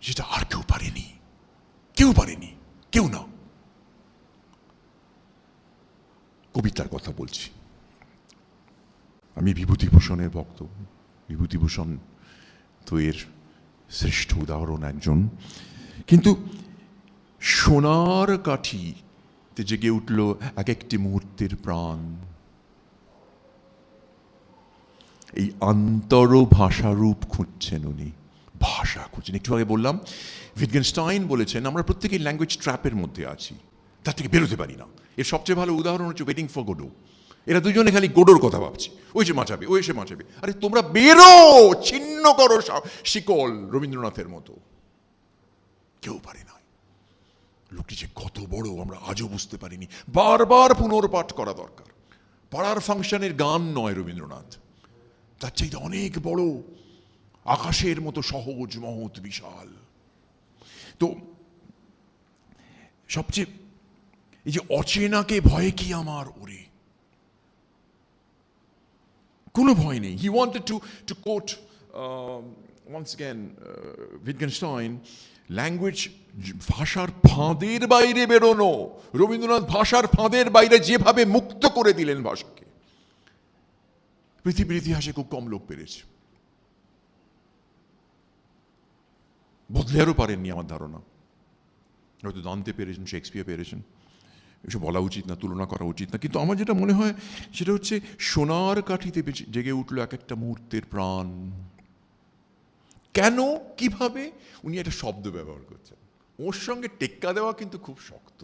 B: যেটা আর কেউ পারেনি, কেউ না। কবিতার কথা বলছি। আমি বিভূতিভূষণের ভক্ত। বিভূতিভূষণ তো এর শ্রেষ্ঠ উদাহরণ একজন। কিন্তু সোনার কাঠিতে জেগে উঠল এক একটি মুহূর্তের প্রাণ। এই আন্তর ভাষারূপ খুঁজছেন উনি, ভাষা খুঁজছেন। একটু আগে বললাম, উইটগেনস্টাইন বলেছেন আমরা প্রত্যেকেই ল্যাঙ্গুয়েজ ট্র্যাপের মধ্যে আছি, তার থেকে বেরোতে পারি না। এর সবচেয়ে ভালো উদাহরণ হচ্ছে ওয়েটিং ফর গোডো। এরা দুজনে খালি গোডোর কথা ভাবছে, ওই যে মাচাবে, ওই এসে মাচাবে। আরে তোমরা বেরো, ছিন্ন করো শিকল, রবীন্দ্রনাথের মতো। কেউ পারে না। লোকটি যে কত বড় আমরা আজও বুঝতে পারিনি। বারবার পুনর্পাঠ করা দরকার। পাড়ার ফাংশনের গান নয় রবীন্দ্রনাথ, তার চাইতে অনেক বড়, আকাশের মতো সহজ, মহৎ, বিশাল। তো সবচেয়ে এই যে অচেনাকে ভয় কি আমার, ওরে কোনো ভয় নেই। He wanted to quote once again Wittgenstein, language ভাষার ফাঁদের বাইরে বেরোনো। রবীন্দ্রনাথ ভাষার ফাঁদের বাইরে যেভাবে মুক্ত করে দিলেন ভাষাকে, পৃথিবীর ইতিহাসে খুব কম লোক পেরেছে। বদলেয়ারও পারেননি আমার ধারণা। হয়তো দান্তে পেরেছেন, শেক্সপিয়ার পেরেছেন, এসব বলা উচিত না, তুলনা করা উচিত না। কিন্তু আমার যেটা মনে হয় সেটা হচ্ছে সোনার কাঠিতে জেগে উঠলো এক একটা মুহূর্তের প্রাণ। কেন, কিভাবে? উনি একটা শব্দ ব্যবহার করছেন, ওর সঙ্গে টেক্কা দেওয়া কিন্তু খুব শক্ত।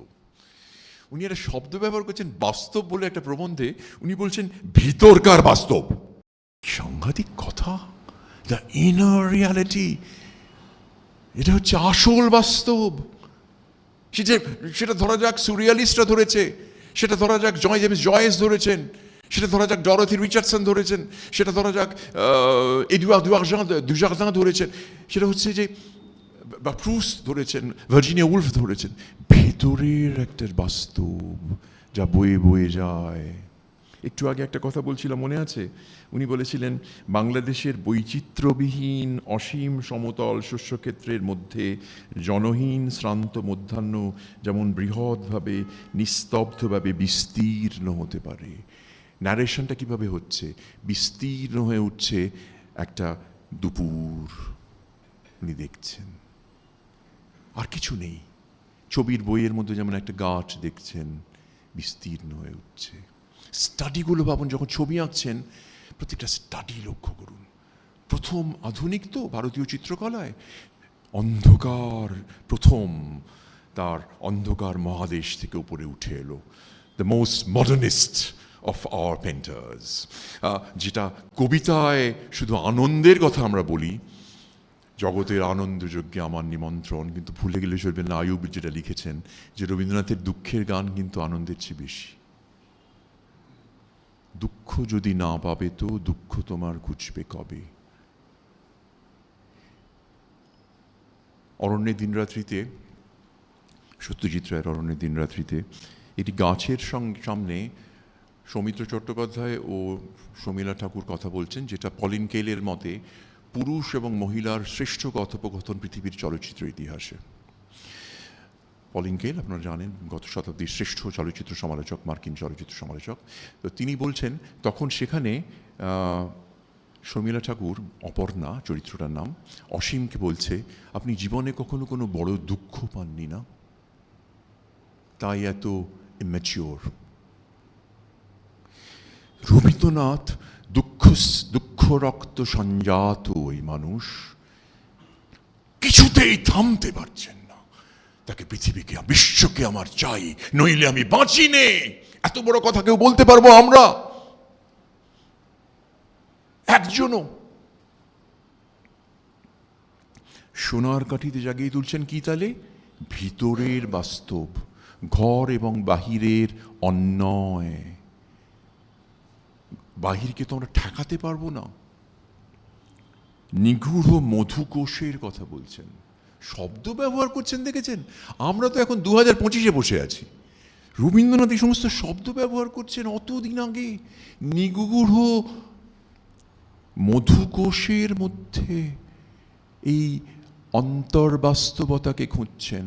B: উনি একটা শব্দ ব্যবহার করছেন, বাস্তব বলে একটা প্রবন্ধে উনি বলছেন ভিতরকার বাস্তব। সাংঘাতিক কথা, দ্য ইনার রিয়ালিটি, এটা হচ্ছে আসল বাস্তব। সেটা ধরা যাক সুরিয়ালিস্টরা ধরেছে, সেটা ধরা যাক জেমস জয়েস ধরেছেন, সেটা ধরা যাক ডরোথি রিচার্ডসন ধরেছেন, সেটা ধরা যাক এডুয়ার্ড দুজার্দান ধরেছেন, সেটা হচ্ছে যে বা প্রুস্ট ধরেছেন, ভার্জিনিয়া উলফ ধরেছেন। ভেতরের একটা বাস্তব যা বয়ে বয়ে যায়। একটু আগে একটা কথা বলছিলাম, মনে আছে? উনি বলেছিলেন বাংলাদেশের বৈচিত্র্যবিহীন অসীম সমতল শস্যক্ষেত্রের মধ্যে জনহীন শ্রান্ত মধ্যাহ্ন যেমন বৃহৎভাবে নিস্তব্ধভাবে বিস্তীর্ণ হতে পারে। ন্যারেশনটা কিভাবে হচ্ছে? বিস্তীর্ণ হয়ে উঠছে একটা দুপুর, উনি দেখছেন, আর কিছু নেই। ছবির বইয়ের মধ্যে যেমন একটা গাছ দেখছেন, বিস্তীর্ণ হয়ে উঠছে। স্টাডিগুলো ভাবুন, যখন ছবি আঁকছেন প্রত্যেকটা স্টাডি লক্ষ্য করুন। প্রথম আধুনিক তো ভারতীয় চিত্রকলায় অন্ধকার প্রথম তার অন্ধকার মহাদেশ থেকে উপরে উঠে এলো, the most modernist of our painters. যেটা কবিতায় শুধু আনন্দের কথা আমরা বলি, জগতের আনন্দযজ্ঞে আমার নিমন্ত্রণ, কিন্তু ভুলে গেলে চলবে না আয়ুব যেটা লিখেছেন যে রবীন্দ্রনাথের দুঃখের গান কিন্তু আনন্দের চেয়ে বেশি। দুঃখ যদি না পাবে তো দুঃখ তোমার ঘুচবে কবে। অরণ্যের দিনরাত্রিতে, সত্যজিৎ রায়ের অরণ্যের দিনরাত্রিতে, এটি গাছের সামনে সৌমিত্র চট্টোপাধ্যায় ও শর্মিলা ঠাকুর কথা বলছেন, যেটা পলিন কেলের মতে পুরুষ এবং মহিলার শ্রেষ্ঠ কথোপকথন পৃথিবীর চলচ্চিত্র ইতিহাসে। পলিন কেল আপনারা জানেন গত শতাব্দীর শ্রেষ্ঠ চলচ্চিত্র সমালোচক, মার্কিন চলচ্চিত্র সমালোচক। তো তিনি বলছেন তখন সেখানে শর্মিলা ঠাকুর, অপর্ণা চরিত্রটার নাম, অসীমকে বলছে আপনি জীবনে কখনো কোনো বড় দুঃখ পাননি না, তাই এত ইম্যাচিওর। রবীন্দ্রনাথ দুঃখ রক্ত সঞ্জাত ওই মানুষ কিছুতেই থামতে পারছেন না। তাকে পৃথিবীকে বিশ্বকে আমার চাই, নইলে আমি বাঁচি নে। এত বড় কথা কেউ বলতে পারবো আমরা? একজনও। সোনার কাঠিতে জাগিয়ে তুলছেন কি তালে? ভিতরের বাস্তব, ঘর এবং বাহিরের অন্যয়। বাহিরকে তো আমরা ঠেকাতে পারবো না। নিগূঢ় মধুকোষের কথা বলছেন, শব্দ ব্যবহার করছেন, দেখেছেন? আমরা তো এখন 2025-এ বসে আছি। রবীন্দ্রনাথ এই সমস্ত শব্দ ব্যবহার করছেন অতদিন আগে। নিগূঢ় মধুকোষের মধ্যে এই অন্তর্বাস্তবতাকে খুঁজছেন।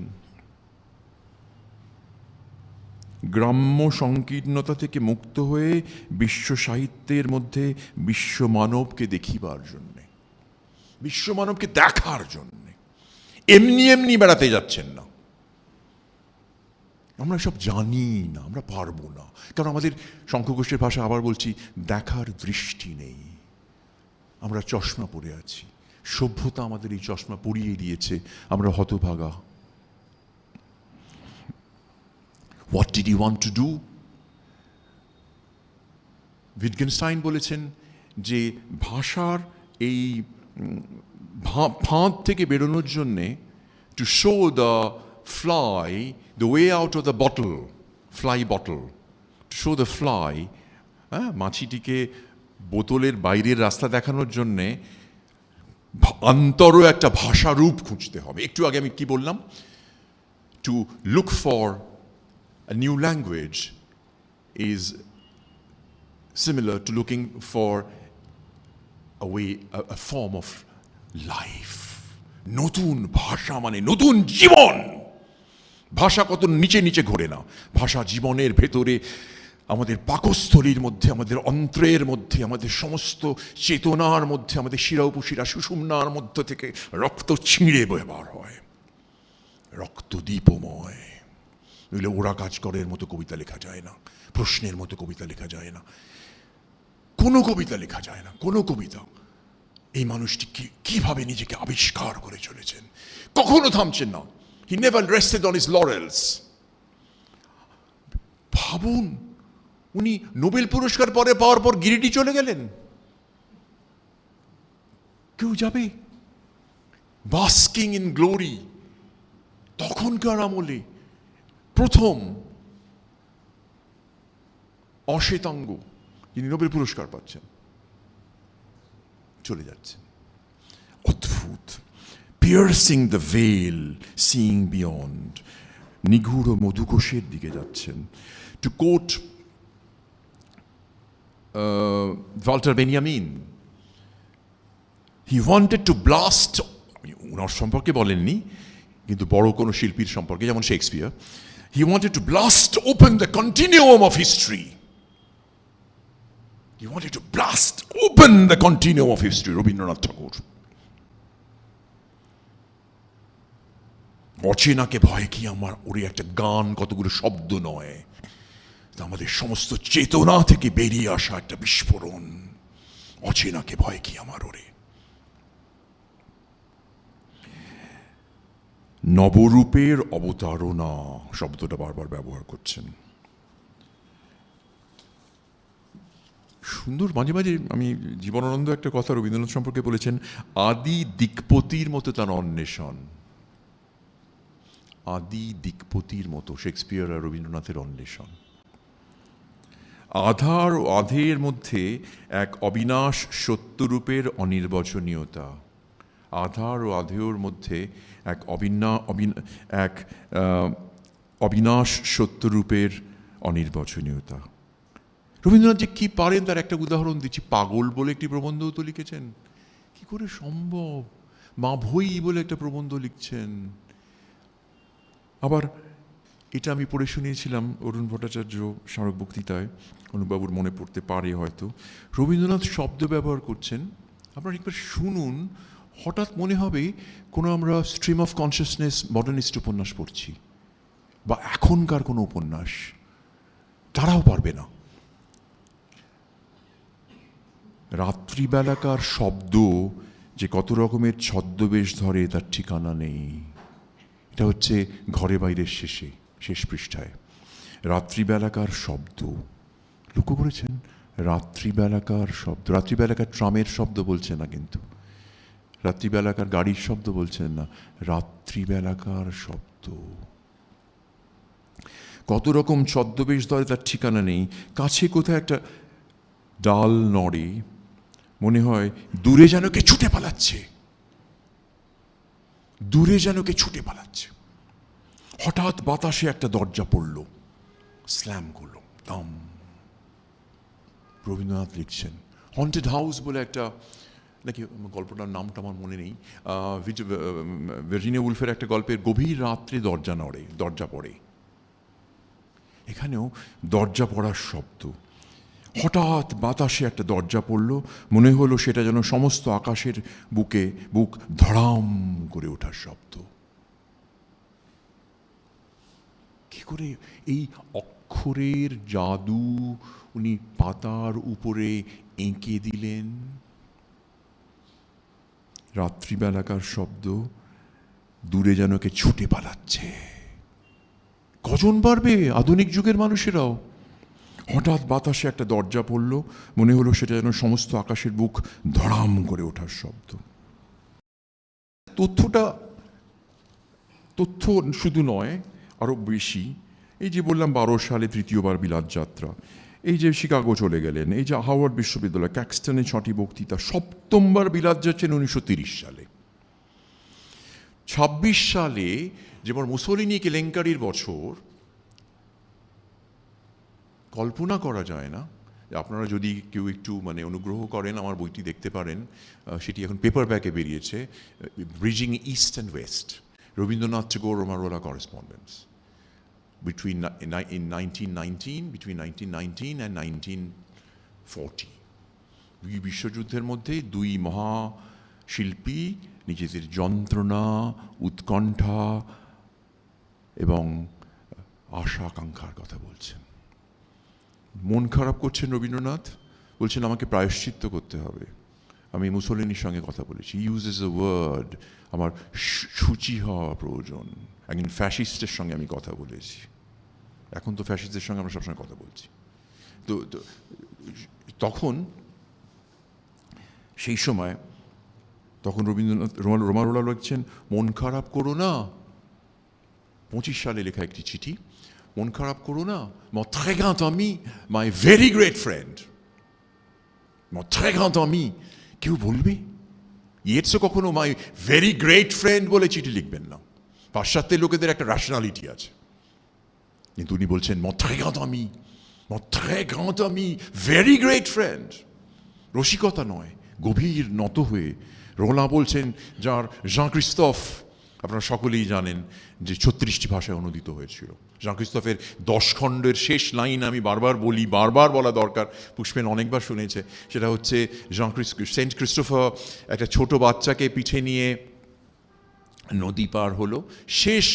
B: গ্রাম্য সংকীর্ণতা থেকে মুক্ত হয়ে বিশ্ব সাহিত্যের মধ্যে বিশ্ব মানবকে দেখিবার জন্যে, বিশ্ব মানবকে দেখার জন্যে। এমনি এমনি বেড়াতে যাচ্ছেন না। আমরা সব জানি না, আমরা পারবো না, কারণ আমাদের শঙ্খঘোষের ভাষা আবার বলছি, দেখার দৃষ্টি নেই। আমরা চশমা পরে আছি, সভ্যতা আমাদের এই চশমা পরিয়ে দিয়েছে, আমরা হতভাগা। What did he want to do? উইটগেনস্টাইন বলেছেন যে ভাষার এই ফাঁদ থেকে বেরোনোর জন্যে, to show the fly the way out of the bottle, fly bottle, to show the fly, মাছিটিকে বোতলের বাইরের রাস্তা দেখানোর জন্যে অন্তরও একটা ভাষারূপ খুঁজতে হবে। একটু আগে আমি কি বললাম? To look for a new language is similar to looking for a way, a form of life. নতুন ভাষা মানে নতুন জীবন। ভাষা কত নিচে নিচে ঘোরে না, ভাষা জীবনের ভেতরে, আমাদের পাকস্থলীর মধ্যে, আমাদের অন্ত্রের মধ্যে, আমাদের সমস্ত চেতনার মধ্যে, আমাদের শিরা উপশিরা সুষুম্নার মধ্য থেকে রক্ত ছিঁড়ে ব্যবহার হয়, রক্ত দীপময়। নইলে ওরা কাজ করের মতো কবিতা লেখা যায় না, প্রশ্নের মতো কবিতা লেখা যায় না, কোনো কবিতা লেখা যায় না, কোনো কবিতা। এই মানুষটি কিভাবে নিজেকে আবিষ্কার করে চলেছেন, কখনো থামছেন না। He never rested on his laurels. ভাবুন, উনি নোবেল পুরস্কার পরে পাওয়ার পর গিরিটি চলে গেলেন। কেউ যাবে? Basking in glory. তখনকার আমলে প্রথম অশ্বেতাঙ্গ যিনি নোবেল পুরস্কার পাচ্ছেন, চলে যাচ্ছেন। অদ্ভুত। Piercing the veil, seeing beyond, নিগূঢ় মধুকোষের দিকে যাচ্ছেন। To quote Walter Benjamin, he wanted to blast, ওনার সম্পর্কে বলেননি কিন্তু বড় কোনো শিল্পীর সম্পর্কে, যেমন Shakespeare, he wanted to blast open the continuum of history. He wanted to blast open the continuum of history. Rabindranath Thakur. অচেনাকে ভয় কি আমার, ওরে একটা গান, কতগুলো শব্দ নয়, আমাদের সমস্ত চেতনা থেকে বেরিয়ে আসা একটা বিস্ফোরণ। অচেনাকে ভয় কি আমার, ওরে। নবরূপের অবতারণা শব্দটা বারবার ব্যবহার করছেন। সুন্দর। মাঝে মাঝে আমি জীবনানন্দ একটা কথা রবীন্দ্রনাথ সম্পর্কে বলেছেন, আদি দিকপতির মতো তার অন্বেষণ। আদি দিকপতির মতো শেক্সপিয়ার আর রবীন্দ্রনাথের অন্বেষণ। আধার ও আধের মধ্যে এক অবিনাশ সত্যরূপের অনির্বচনীয়তা। আধার ও আধেয়র মধ্যে এক অবিনাশ সত্যরূপের অনির্বচনীয়তা। রবীন্দ্রনাথ যে কি পারেন তার একটা উদাহরণ দিচ্ছি। পাগল বলে একটি প্রবন্ধও তো লিখেছেন। কি করে সম্ভব? মা ভই বলে একটা প্রবন্ধ লিখছেন। আবার এটা আমি পড়ে শুনিয়েছিলাম অরুণ ভট্টাচার্য স্মারক বক্তৃতায়, অনুবাবুর মনে পড়তে পারে হয়তো। রবীন্দ্রনাথ শব্দ ব্যবহার করছেন, আপনারা একবার শুনুন, হঠাৎ মনে হবে কোনো আমরা স্ট্রিম অফ কনসিয়াসনেস মডার্নিস্ট উপন্যাস পড়ছি, বা এখনকার কোনো উপন্যাস। তারাও পারবে না। রাত্রিবেলাকার শব্দ যে কত রকমের ছদ্মবেশ ধরে তার ঠিকানা নেই। এটা হচ্ছে ঘরে বাইরের শেষ পৃষ্ঠায়। রাত্রিবেলাকার শব্দ, লক্ষ্য করেছেন? রাত্রিবেলাকার শব্দ, রাত্রিবেলাকার ট্রামের শব্দ বলছে না, কিন্তু রাত্রিবেলাকার গাড়ির শব্দ বলছেন না, রাত্রিবেলাকার শব্দ। কত রকম ছদ্মবেশ ধরে তার ঠিকানা নেই। কাছে কোথায় একটা ডাল নড়ে, মনে হয় দূরে যেন কে ছুটে পালাচ্ছে, দূরে যেন কে ছুটে পালাচ্ছে। হঠাৎ বাতাসে একটা দরজা পড়ল, স্ল্যাম করলো, দাম। রবীন্দ্রনাথ লিখছেন হন্টেড হাউস বলে একটা, নাকি গল্পটার নামটা আমার মনে নেই, ভার্জিনিয়া উলফের একটা গল্পের গভীর রাত্রে দরজা পড়ে। এখানেও দরজা পড়ার শব্দ। হঠাৎ বাতাসে একটা দরজা পড়ল, মনে হলো সেটা যেন সমস্ত আকাশের বুক ধড়াম করে ওঠার শব্দ। কি করে এই অক্ষরের জাদু উনি পাতার উপরে এঁকে দিলেন? রাত্রিবেলাকার শব্দ, দূরে যেন কে ছুটে পালাচ্ছে। কজন পারবে আধুনিক যুগের মানুষেরাও? হঠাৎ বাতাসে একটা দরজা পড়ল, মনে হলো সেটা যেন সমস্ত আকাশের বুক ধড়াম করে ওঠার শব্দ। তথ্য শুধু নয়, আরো বেশি। এই যে বললাম 12 সালে তৃতীয়বার বিলাত যাত্রা, এই যে শিকাগো চলে গেলেন, এই যে হাওয়ার্ড বিশ্ববিদ্যালয় ক্যাক্সটনে 6টি বক্তৃতা, 7বার বিলাত যাচ্ছেন 1930 সালে। 26 সালে যেমন মুসোলিনি কেলেঙ্কারির বছর, কল্পনা করা যায় না। আপনারা যদি কেউ একটু অনুগ্রহ করেন আমার বইটি দেখতে পারেন, সেটি এখন পেপারব্যাকে বেরিয়েছে, bridging east and west, Rabindranath Thakur Romain Rolland correspondence between 1919 and 1940। দুই বিশ্বযুদ্ধের মধ্যে দুই মহাশিল্পী নিজেদের যন্ত্রণা, উৎকণ্ঠা এবং আশা আকাঙ্ক্ষার কথা বলছেন। মন খারাপ করছেন রবীন্দ্রনাথ, বলছেন আমাকে প্রায়শ্চিত্ত করতে হবে। আমি মুসোলিনির সঙ্গে কথা বলেছি, ইউজেস এ ওয়ার্ড, আমার সূচি হওয়া প্রয়োজন। একজন ফ্যাসিস্টের সঙ্গে আমি কথা বলেছি, এখন তো ফ্যাসিস্টদের সঙ্গে আমরা সবসময় কথা বলছি। তো তখন সেই সময় রবীন্দ্রনাথ রোমারোলা লিখছেন মন খারাপ করো না। 25 সালে লেখা একটি চিঠি, মন খারাপ করো না, mon très grand ami, my very great friend, mon très grand ami। কেউ বলবে ইয়েটসও কখনো মাই ভেরি গ্রেট ফ্রেন্ড বলে চিঠি লিখবেন না। পাশ্চাত্যের লোকেদের একটা র্যাশনালিটি আছে, কিন্তু উনি বলছেন mon très grand ami, mon très grand ami, very great friend। রসিকতা নয়, গভীর নত হয়ে রোলা বলছেন, যার জাঁ ক্রিস্তফ আপনারা সকলেই জানেন যে 36টি ভাষায় অনুদিত হয়েছিল। জাঁ ক্রিস্তফের 10 খণ্ডের শেষ লাইন আমি বারবার বলা দরকার, পুষ্পেন অনেকবার শুনেছে। সেটা হচ্ছে সেন্ট ক্রিস্টোফার একটা ছোট বাচ্চাকে পিঠে নিয়ে নদী পার হলো। শেষ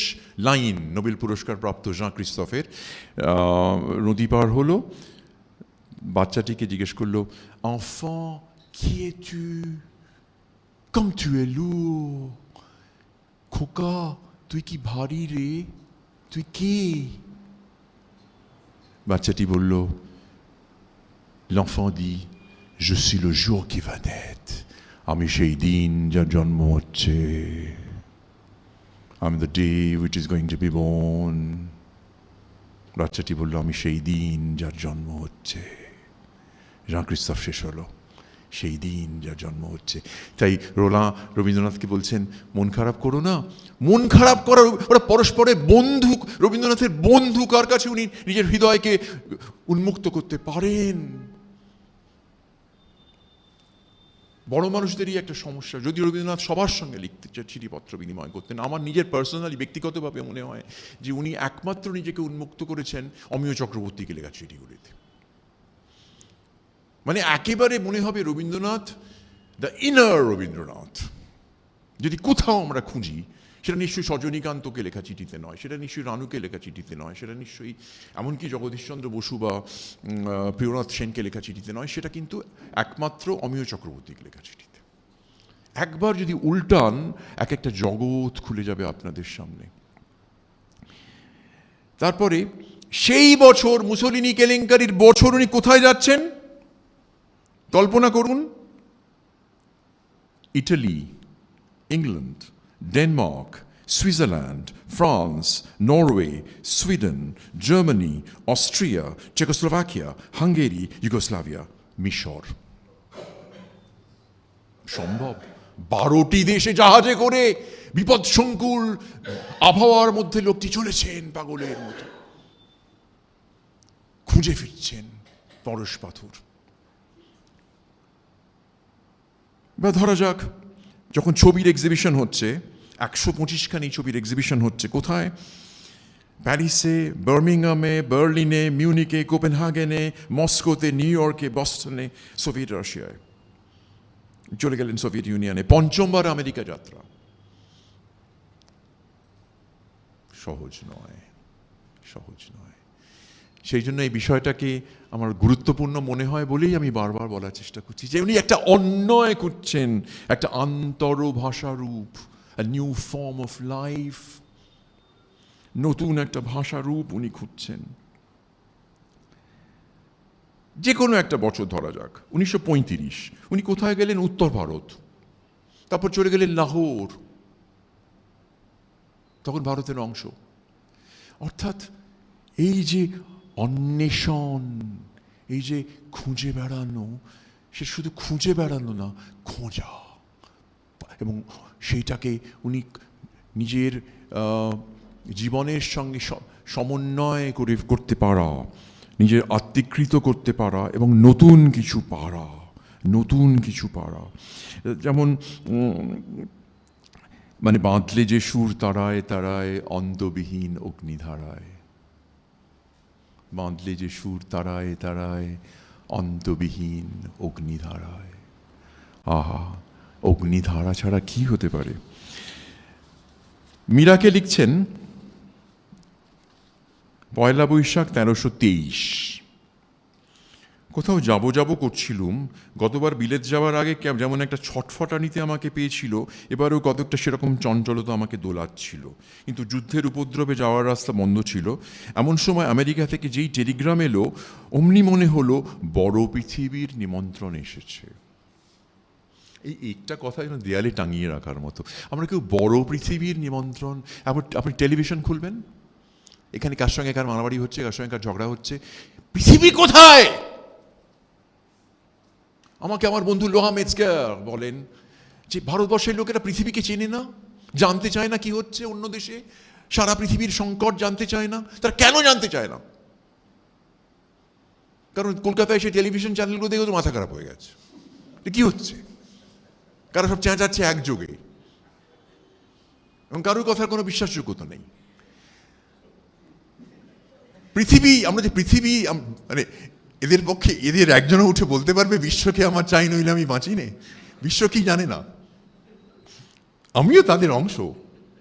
B: লাইন নোবেল পুরস্কার প্রাপ্ত জাঁ ক্রিস্তফের, নদী পার হলো, বাচ্চাটিকে জিজ্ঞেস করলো, enfant qui es-tu, comme tu es lourd, খোকা তুই কি ভারী রে, তুই কে? বাচ্চাটি বলল, l'enfant dit, je suis le jour qui va naître, আমি সেই দিন যার জন্ম হচ্ছে, I'm the day which is going to be born। বাচ্চাটি বলল, আমি সেই দিন যার জন্ম হচ্ছে। জাঁ ক্রিস্তফ শেষ হলো, সেই দিন যার জন্ম হচ্ছে। তাই রবীন্দ্রনাথকে বলছেন মন খারাপ করো না। মন খারাপ করার, ওরা পরস্পরের বন্ধু। রবীন্দ্রনাথের বন্ধু কার কাছে উনি নিজের হৃদয়কে উন্মুক্ত করতে পারেন। বড় মানুষদেরই একটা সমস্যা। যদি রবীন্দ্রনাথ সবার সঙ্গে লিখতে চিঠিপত্র বিনিময় করতেন, আমার নিজের পার্সোনালি ব্যক্তিগতভাবে মনে হয় যে উনি একমাত্র নিজেকে উন্মুক্ত করেছেন অমিয় চক্রবর্তীকে লেখা চিঠিগুলিতে। একেবারে মনে হবে রবীন্দ্রনাথ, দ্য ইনার রবীন্দ্রনাথ। যদি কোথাও আমরা খুঁজি সেটা নিশ্চয়ই সজনীকান্তকে লেখা চিঠিতে নয়, সেটা নিশ্চয়ই রানুকে লেখা চিঠিতে নয়, সেটা নিশ্চয়ই এমনকি জগদীশচন্দ্র বসু বা প্রিয়নাথ সেনকে লেখা চিঠিতে নয়, সেটা কিন্তু একমাত্র অমিয় চক্রবর্তীকে লেখা চিঠিতে। একবার যদি উল্টান, এক একটা জগৎ খুলে যাবে আপনাদের সামনে। তারপরে সেই বছর মুসোলিনি কেলেঙ্কারির বছর উনি কোথায় যাচ্ছেন কল্পনা করুন। Italy, England, Denmark, Switzerland, France, Norway, Sweden, Germany, Austria, Czechoslovakia, Hungary, Yugoslavia, মিশর। সম্ভব? 12টি দেশে জাহাজে করে বিপদসংকুল আবহাওয়ার মধ্যে লোকটি চলেছেন পাগলের মতো, খুঁজে ফিরছেন পরশ পাথর। বা ধরা যাক, যখন ছবির এক্সিবিশন হচ্ছে, 125খানি ছবির এক্সিবিশন হচ্ছে, কোথায়? প্যারিসে, বার্মিংহামে, বার্লিনে, মিউনিকে, কোপেনহাগেনে, মস্কোতে, নিউ ইয়র্কে, বস্টনে, সোভিয়েত রাশিয়ায়। চলে গেলেন সোভিয়েত ইউনিয়নে, 5বার আমেরিকা যাত্রা। সহজ নয়, সহজ নয়। সেই জন্য এই বিষয়টাকে আমার গুরুত্বপূর্ণ মনে হয় বলেই আমি বারবার বলার চেষ্টা করছি যে উনি একটা অন্যয় করছেন, একটা আন্তর ভাষারূপ, a new form of life, নতুন একটা ভাষারূপ উনি খুঁজছেন। যে কোনো একটা বছর ধরা যাক, 1935, উনি কোথায় গেলেন? উত্তর ভারত। তারপর চলে গেলেন লাহোর, তখন ভারতের অংশ। অর্থাৎ এই যে অন্বেষণ, এই যে খুঁজে বেড়ানো, সে শুধু খুঁজে বেড়ানো না, খোঁজা, এবং সেইটাকে উনি নিজের জীবনের সঙ্গে সমন্বয় করতে পারা, নিজের আত্মীকৃত করতে পারা এবং নতুন কিছু পারা, নতুন কিছু পারা। যেমন মানে বাঁধলে যে সুর তারায় তারায় অন্তবিহীন অগ্নিধারায়, বাঁধলে যে সুর তারায় তারায় অন্তবিহীন অগ্নিধারায়। আহা, অগ্নিধারা ছাড়া কি হতে পারে? মীরাকে লিখছেন 1 বৈশাখ 1323। কোথাও যাবো করছিলুম, গতবার বিলেত যাওয়ার আগে যেমন একটা ছটফটানিতে আমাকে পেয়েছিল, এবারেও কতকটা সেরকম চঞ্চলতা আমাকে দোলাচ্ছিল। কিন্তু যুদ্ধের উপদ্রবে যাওয়ার রাস্তা বন্ধ ছিল। এমন সময় আমেরিকা থেকে যেই টেলিগ্রাম এলো, অমনি মনে হলো বড় পৃথিবীর নিমন্ত্রণ এসেছে। এই একটা কথা যেন দেয়ালে টাঙিয়ে রাখার মতো। আমরা কেউ বড় পৃথিবীর নিমন্ত্রণ, আপনি টেলিভিশন খুলবেন, এখানে কার সঙ্গে কার মারামারি হচ্ছে, কার সঙ্গে কার ঝগড়া হচ্ছে, পৃথিবী কোথায়? আমাকে আমার বন্ধু লোহা মেজকার বলেন যে ভারতবর্ষের লোকেরা পৃথিবীকে চেনে না, জানতে চায় না কি হচ্ছে অন্য দেশে, সারা পৃথিবীর সংকট জানতে চায় না। তারা কেন জানতে চায় না? কারণ কলকাতায় এসে টেলিভিশন চ্যানেলগুলো দেখে তো মাথা খারাপ হয়ে গেছে, কি হচ্ছে, কারা সব চেঁচাচ্ছে একযোগে, এবং কারোর কথার কোনো বিশ্বাসযোগ্যতা নেই। পৃথিবী, আমরা যে পৃথিবী, মানে এদের পক্ষে, এদের একজনও উঠে বলতে পারবে বিশ্বকে আমার চাই, নইলে আমি বাঁচি নে? বিশ্ব কি জানে না? আমিও তাদের অংশ,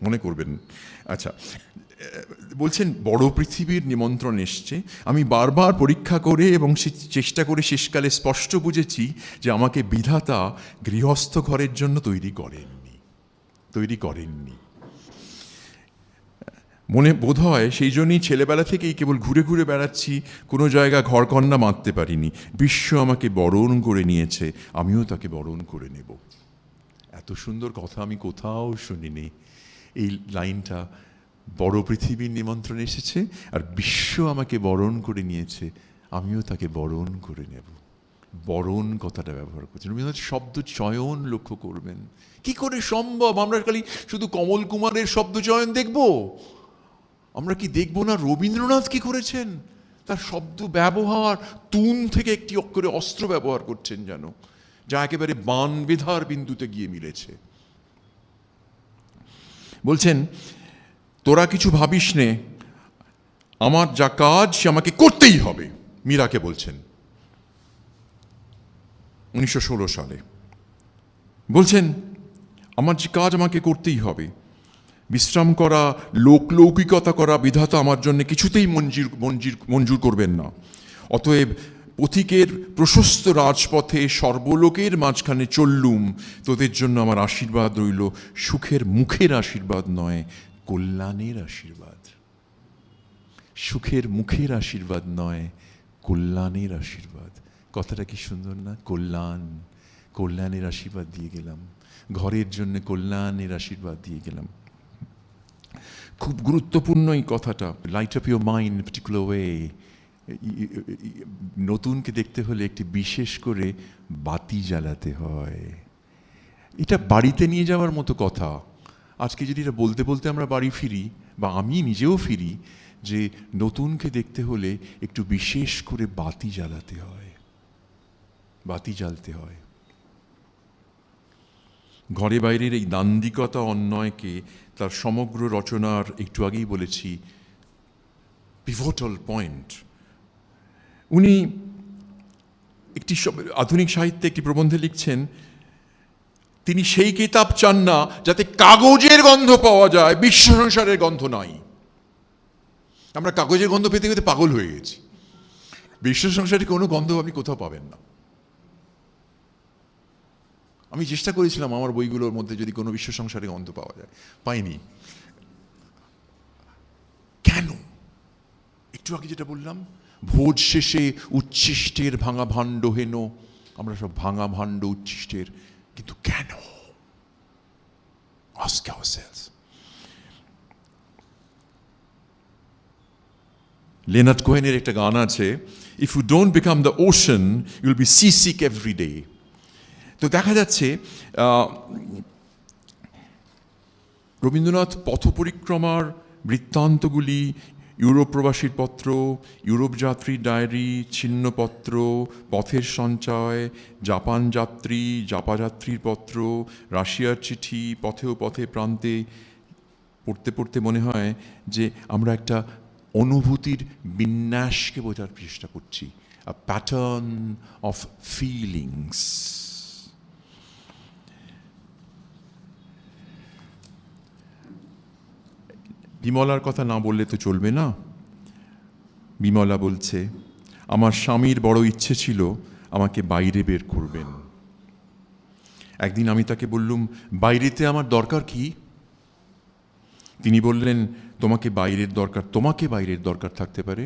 B: মনে করবেন। আচ্ছা, বলছেন বড় পৃথিবীর নিমন্ত্রণ এসছে। আমি বারবার পরীক্ষা করে এবং চেষ্টা করে শেষকালে স্পষ্ট বুঝেছি যে আমাকে বিধাতা গৃহস্থ ঘরের জন্য তৈরি করেননি। মনে বোধ হয় সেই জন্যই ছেলেবেলা থেকেই কেবল ঘুরে ঘুরে বেড়াচ্ছি, কোনো জায়গা ঘরকন্না মারতে পারিনি। বিশ্ব আমাকে বরণ করে নিয়েছে, আমিও তাকে বরণ করে নেব। এত সুন্দর কথা আমি কোথাও শুনিনি। এই লাইনটা, বড় পৃথিবীর নিমন্ত্রণ এসেছে আর বিশ্ব আমাকে বরণ করে নিয়েছে, আমিও তাকে বরণ করে নেব। বরণ কথাটা ব্যবহার করছেন। রবীন্দ্রনাথ শব্দ চয়ন লক্ষ্য করবেন। কি করে সম্ভব? আমরা খালি শুধু কমল কুমারের শব্দ চয়ন দেখব? আমরা কি দেখব না রবীন্দ্রনাথ কি করেছেন? তার শব্দ ব্যবহার, তুন থেকে একটি অক্ষরে অস্ত্র ব্যবহার করছেন যেন, যা একেবারে বান বেধার বিন্দুতে গিয়ে মিলেছে। বলছেন, তোরা কিছু ভাবিস নে, আমার যা কাজ সে আমাকে করতেই হবে। মীরাকে বলছেন 1916 সালে, বলছেন আমার যে কাজ আমাকে করতেই হবে। বিশ্রাম করা, লৌকিকতা করা বিধাতা আমার জন্য কিছুতেই মঞ্জুর করবেন না। অতএব পথিকের প্রশস্ত রাজপথে সর্বলোকের মাঝখানে চললুম, তোদের জন্য আমার আশীর্বাদ রইল, সুখের মুখের আশীর্বাদ নয়, কল্যাণের আশীর্বাদ। সুখের মুখের আশীর্বাদ নয়, কল্যাণের আশীর্বাদ। কথাটা কি সুন্দর না? কল্যাণের আশীর্বাদ দিয়ে গেলাম, ঘরের জন্য কল্যাণের আশীর্বাদ দিয়ে গেলাম। খুব গুরুত্বপূর্ণ এই কথাটা, light up your mind in particular way. নতুনকে দেখতে হলে একটি বিশেষ করে বাতি জ্বালাতে হয়। এটা বাড়িতে নিয়ে যাওয়ার মতো কথা। আজকে যদি এটা বলতে বলতে আমরা বাড়ি ফিরি, বা আমি নিজেও ফিরি, যে নতুনকে দেখতে হলে একটু বিশেষ করে বাতি জ্বালাতে হয়, বাতি জ্বালতে হয়। ঘরে বাইরের এই দান্দিকতা অন্যায়কে তার সমগ্র রচনার, একটু আগেই বলেছি, পিভটাল পয়েন্ট। উনি একটি আধুনিক সাহিত্যে একটি প্রবন্ধে লিখছেন, তিনি সেই কিতাব চান না যাতে কাগজের গন্ধ পাওয়া যায়, বিশ্ব সংসারের গন্ধ নাই। আমরা কাগজের গন্ধ পেতে পেতে পাগল হয়ে গেছি। বিশ্ব সংসারে কোনো গন্ধ আপনি কোথাও পাবেন না। আমি চেষ্টা করেছিলাম আমার বইগুলোর মধ্যে যদি কোনো বিশ্ব সংসারে গন্ধ পাওয়া যায়, পাইনি। কেন? একটু আগে যেটা বললাম, ভোজ শেষে উচ্ছিষ্টের ভাঙা ভাণ্ড হেন, আমরা সব ভাঙা ভাণ্ড উচ্ছিষ্টের, কিন্তু কেন? Ask ourselves. লেনার্ড কোহেনের একটা গান আছে, if you don't become the ocean you will be sick every day. তো দেখা যাচ্ছে রবীন্দ্রনাথ পথ পরিক্রমার বৃত্তান্তগুলি, ইউরোপ প্রবাসীর পত্র, ইউরোপ যাত্রীর ডায়েরি, ছিন্নপত্র, পথের সঞ্চয়, জাপান যাত্রী, জাপাযাত্রীর পত্র, রাশিয়ার চিঠি, পথে ও পথে প্রান্তে পড়তে পড়তে মনে হয় যে আমরা একটা অনুভূতির বিন্যাসকে বোঝার চেষ্টা করছি, আ প্যাটার্ন অফ ফিলিংস। বিমলার কথা না বললে তো চলবে না। বিমলা বলছে, আমার স্বামীর বড় ইচ্ছে ছিল আমাকে বাইরে বের করবেন। একদিন আমি তাকে বললুম, বাইরেতে আমার দরকার কি? তিনি বললেন, তোমাকে বাইরের দরকার থাকতে পারে।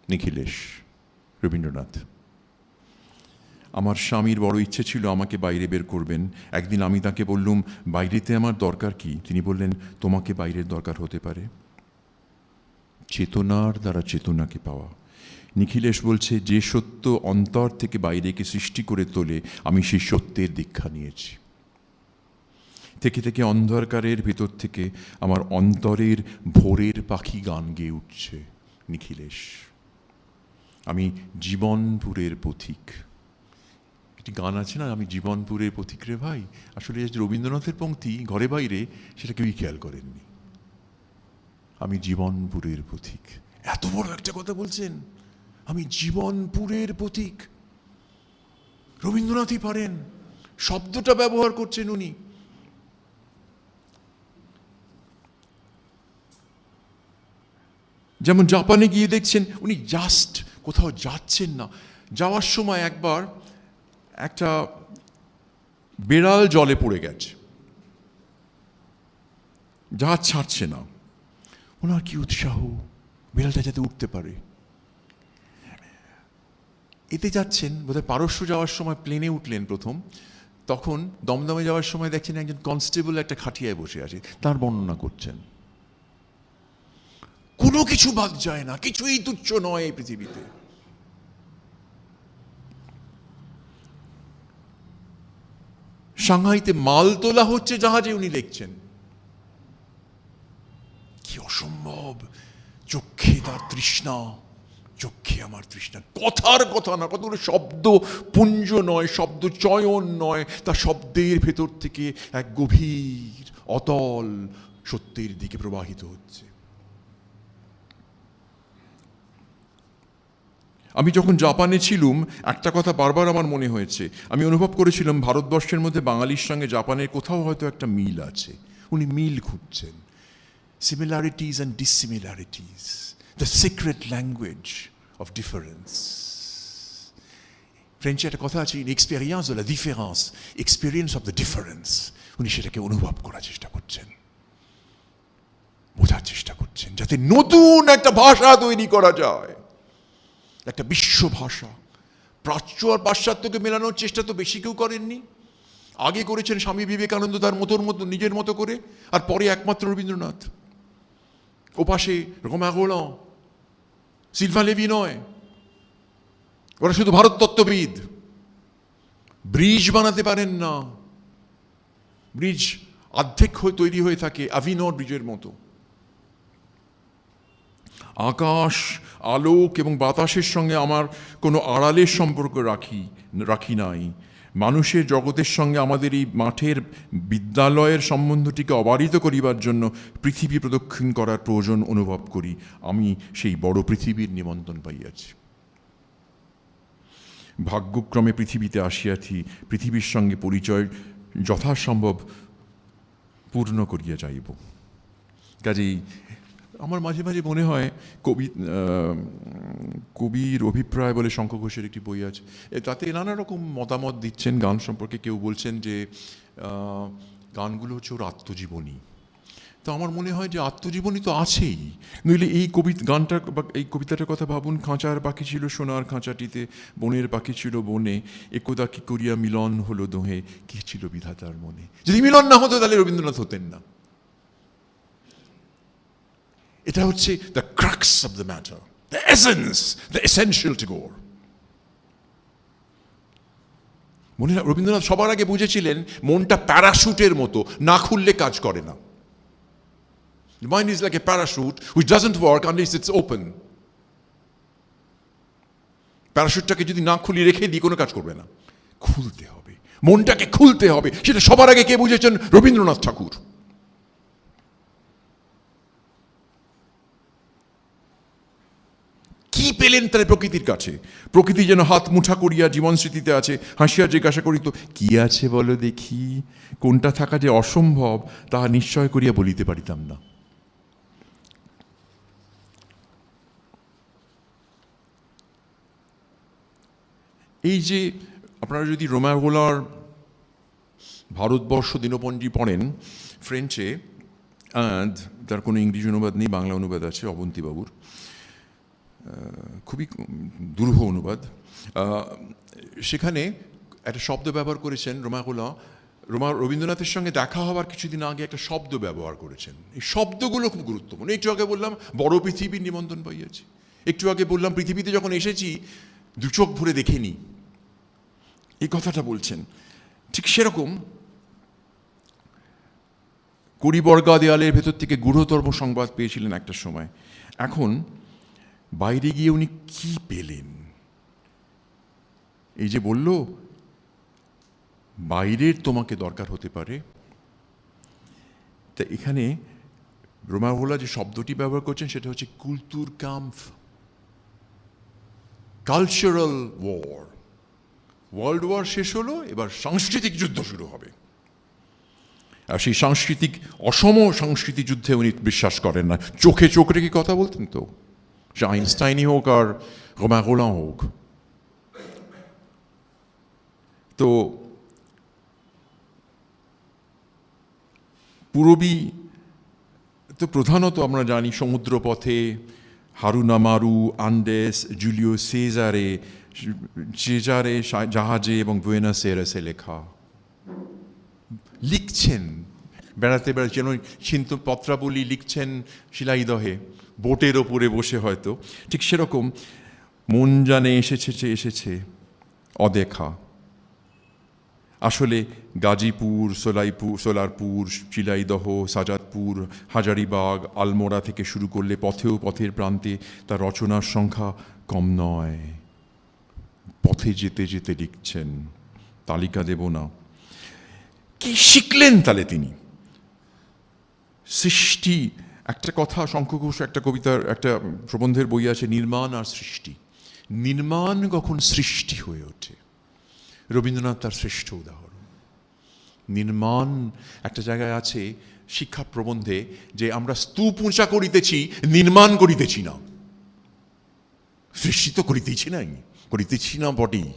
B: নিখিলেশ, রবীন্দ্রনাথ। আমার স্বামীর বড় ইচ্ছে ছিল আমাকে বাইরে বের করবেন। একদিন আমি তাকে বললুম, বাইরেতে আমার দরকার কি? তিনি বললেন, তোমাকে বাইরের দরকার হতে পারে। চেতনার দ্বারা চেতনাকে পাওয়া। নিখিলেশ বলছে, যে সত্য অন্তর থেকে বাইরেকে সৃষ্টি করে তোলে, আমি সেই সত্যের দীক্ষা নিয়েছি। থেকে থেকে অন্ধকারের ভিতর থেকে আমার অন্তরের ভোরের পাখি গান গেয়ে উঠছে। নিখিলেশ। আমি জীবনপুরের পথিক। একটি গান আছে না, আমি জীবনপুরের পথিক রে ভাই। আসলে রবীন্দ্রনাথের পংক্তি ঘরে বাইরে, সেটা কেউই খেয়াল করেননি। আমি জীবনপুরের পথিক, এত বড় একটা কথা বলছেন, আমি জীবনপুরের পথিক। রবীন্দ্রনাথই পারেন, শব্দটা ব্যবহার করছেন উনি। যেমন জাপানে গিয়ে দেখছেন উনি জাস্ট কোথাও যাচ্ছেন না, যাওয়ার সময় একবার একটা বেড়াল জলে পড়ে গেছে, জাহাজ ছাড়ছে না। ওনার কি উৎসাহ, বেড়ালটা যাতে উঠতে পারে। এতে যাচ্ছেন, বোধহয় পারস্য যাওয়ার সময় প্লেনে উঠলেন প্রথম, তখন দমদমে যাওয়ার সময় দেখছেন একজন কনস্টেবল একটা খাটিয়ায় বসে আছে, তার বর্ণনা করছেন। কোনো কিছু বাদ যায় না, কিছুই তুচ্ছ নয় এই পৃথিবীতে। সাংহাইতে মাল তোলা হচ্ছে জাহাজে, উনি লিখছেন। কি অসম্ভব! চক্ষে তার তৃষ্ণা, চক্ষে আমার তৃষ্ণা। কথার কথা না, কতগুলো শব্দ পুঞ্জ নয়, শব্দ চয়ন নয়, তার শব্দের ভেতর থেকে এক গভীর অতল সত্যের দিকে প্রবাহিত হচ্ছে। আমি যখন জাপানে ছিলুম, একটা কথা বারবার আমার মনে হয়েছে। আমি অনুভব করেছিলাম ভারতবর্ষের মধ্যে বাঙালির সঙ্গে জাপানের কোথাও হয়তো একটা মিল আছে। উনি মিল খুঁজছেন, similarities and dissimilarities, the secret language of difference. ফ্রেঞ্চে একটা কথা আছে, in experience de la différence, experience of the difference. উনি সেটাকে অনুভব করার চেষ্টা করছেন, বোঝার চেষ্টা করছেন, যাতে নতুন একটা ভাষা তৈরি করা যায়, একটা বিশ্ব ভাষা। প্রাচ্য আর পাশ্চাত্যকে মেলানোর চেষ্টা তো বেশি কেউ করেননি। আগে করেছেন স্বামী বিবেকানন্দ তার মতো নিজের মতো করে, আর পরে একমাত্র রবীন্দ্রনাথ। ওপাশে রোমাin রোল্যান্ড, সিলভান লেভিনয়, ওরা শুধু ভারত তত্ত্ববিদ। ব্রিজ বানাতে পারেন না, ব্রিজ অর্ধেক হয়ে তৈরি হয়ে থাকে আভিনর ব্রিজের মতো। আকাশ, আলোক এবং বাতাসের সঙ্গে আমার কোনো আড়ালের সম্পর্ক রাখি নাই। মানুষের জগতের সঙ্গে আমাদের এই মাঠের বিদ্যালয়ের সম্বন্ধটিকে অবারিত করিবার জন্য পৃথিবী প্রদক্ষিণ করার প্রয়োজন অনুভব করি। আমি সেই বড় পৃথিবীর নিমন্ত্রণ পাইয়াছি। ভাগ্যক্রমে পৃথিবীতে আসিয়াছি, পৃথিবীর সঙ্গে পরিচয় যথাসম্ভব পূর্ণ করিয়া যাইব। কাজেই আমার মাঝে মাঝে মনে হয় কবির অভিপ্রায় বলে শঙ্খ ঘোষের একটি বই আছে, তাতে নানা রকম মতামত দিচ্ছেন গান সম্পর্কে। কেউ বলছেন যে গানগুলো হচ্ছে ওর আত্মজীবনী। তো আমার মনে হয় যে আত্মজীবনী তো আছেই, নইলে এই গানটার বা এই কবিতাটার কথা ভাবুন। খাঁচার পাখি ছিল সোনার খাঁচাটিতে, বনের পাখি ছিল বনে, একদা কি করিয়া মিলন হলো দোহে, কি ছিল বিধাতার মনে। যদি মিলন না হতো তাহলে রবীন্দ্রনাথ হতেন না। এটা হচ্ছে the crux of the matter, the essence, the essential Tagore. মনে হয় রবীন্দ্রনাথ সবার আগে বুঝেছিলেন মনটা প্যারাশুটের মতো, না খুললে কাজ করে না। The mind is like a parachute which doesn't work unless it's open. প্যারাশুটটাকে যদি না খুলে রেখে দিই কোনো কাজ করবে না, খুলতে হবে, মনটাকে খুলতে হবে। সেটা সবার আগে কে বুঝেছেন? রবীন্দ্রনাথ ঠাকুর। কি পেলেন তাহলে প্রকৃতির কাছে? প্রকৃতি যেন হাত মুঠা করিয়া জীবন স্মৃতিতে আছে, হাসিয়া জিজ্ঞাসা করিত, কি আছে বলো দেখি? কোনটা থাকা যে অসম্ভব তাহা নিশ্চয় করিয়া বলিতে পারিতাম না। এই যে আপনারা যদি রোমাin রোল্যান্ডের ভারতবর্ষ দিনপঞ্জি পড়েন ফ্রেঞ্চে, তার কোনো ইংরেজি অনুবাদ নেই, বাংলা অনুবাদ আছে অবন্তীবাবুর, খুবই দুরূহ অনুবাদ। সেখানে একটা শব্দ ব্যবহার করেছেন রোমাin রোল্যান্ড, রবীন্দ্রনাথের সঙ্গে দেখা হওয়ার কিছুদিন আগে একটা শব্দ ব্যবহার করেছেন। এই শব্দগুলো খুব গুরুত্বপূর্ণ। একটু আগে বললাম বড় পৃথিবীর নিমন্ত্রণ পাইয়াছি, একটু আগে বললাম পৃথিবীতে যখন এসেছি দু চোখ ভরে দেখিনি, এই কথাটা বলছেন। ঠিক সেরকম কড়িবর্গা দেয়ালের ভেতর থেকে গূঢ়তর সংবাদ পেয়েছিলেন একটা সময়। এখন বাইরে গিয়ে উনি কি পেলেন? এই যে বলল বাইরের তোমাকে দরকার হতে পারে, তা এখানে রোমাin রোল্যান্ড যে শব্দটি ব্যবহার করছেন সেটা হচ্ছে কুলতুরকাম্প, কালচারাল ওয়ার। ওয়ার্ল্ড ওয়ার শেষ হলো, এবার সাংস্কৃতিক যুদ্ধ শুরু হবে। আর সেই অসম সাংস্কৃতিক যুদ্ধে উনি বিশ্বাস করেন না। চোখে চোখ রেখে কথা বলতেন তো, সে আইনস্টাইনই হোক আর রোমাin রোল্যান্ড হোক। তো পূরবী তো প্রধানত আমরা জানি সমুদ্রপথে হারুনা মারু, আন্ডেস, জুলিও সেজারে জাহাজে এবং বুয়েনোস আইরেসে লেখা। লিখছেন বেড়াতে যেন পত্রাবলী লিখছেন শিলাইদহে, বোটের ওপরে বসে হয়তো। ঠিক সেরকম মন জানে এসেছে অদেখা। আসলে গাজীপুর, সোলারপুর, শিলাইদহ, সাজাদপুর, হাজারিবাগ, আলমোড়া থেকে শুরু করলে পথের প্রান্তে তার রচনার সংখ্যা কম নয়। পথে যেতে যেতে লিখছেন, তালিকা দেব না। কি শিখলেন তাহলে তিনি? সৃষ্টি, একটা কথা শঙ্খ ঘোষ একটা কবিতার একটা প্রবন্ধের বই আছে, নির্মাণ আর সৃষ্টি। নির্মাণ কখন সৃষ্টি হয়ে ওঠে, রবীন্দ্রনাথ তার শ্রেষ্ঠ উদাহরণ। নির্মাণ একটা জায়গায় আছে শিক্ষা প্রবন্ধে যে আমরা স্তূপ উঁচা করিতেছি, নির্মাণ করিতেছি না। সৃষ্টি তো করিতেছি না বটেই।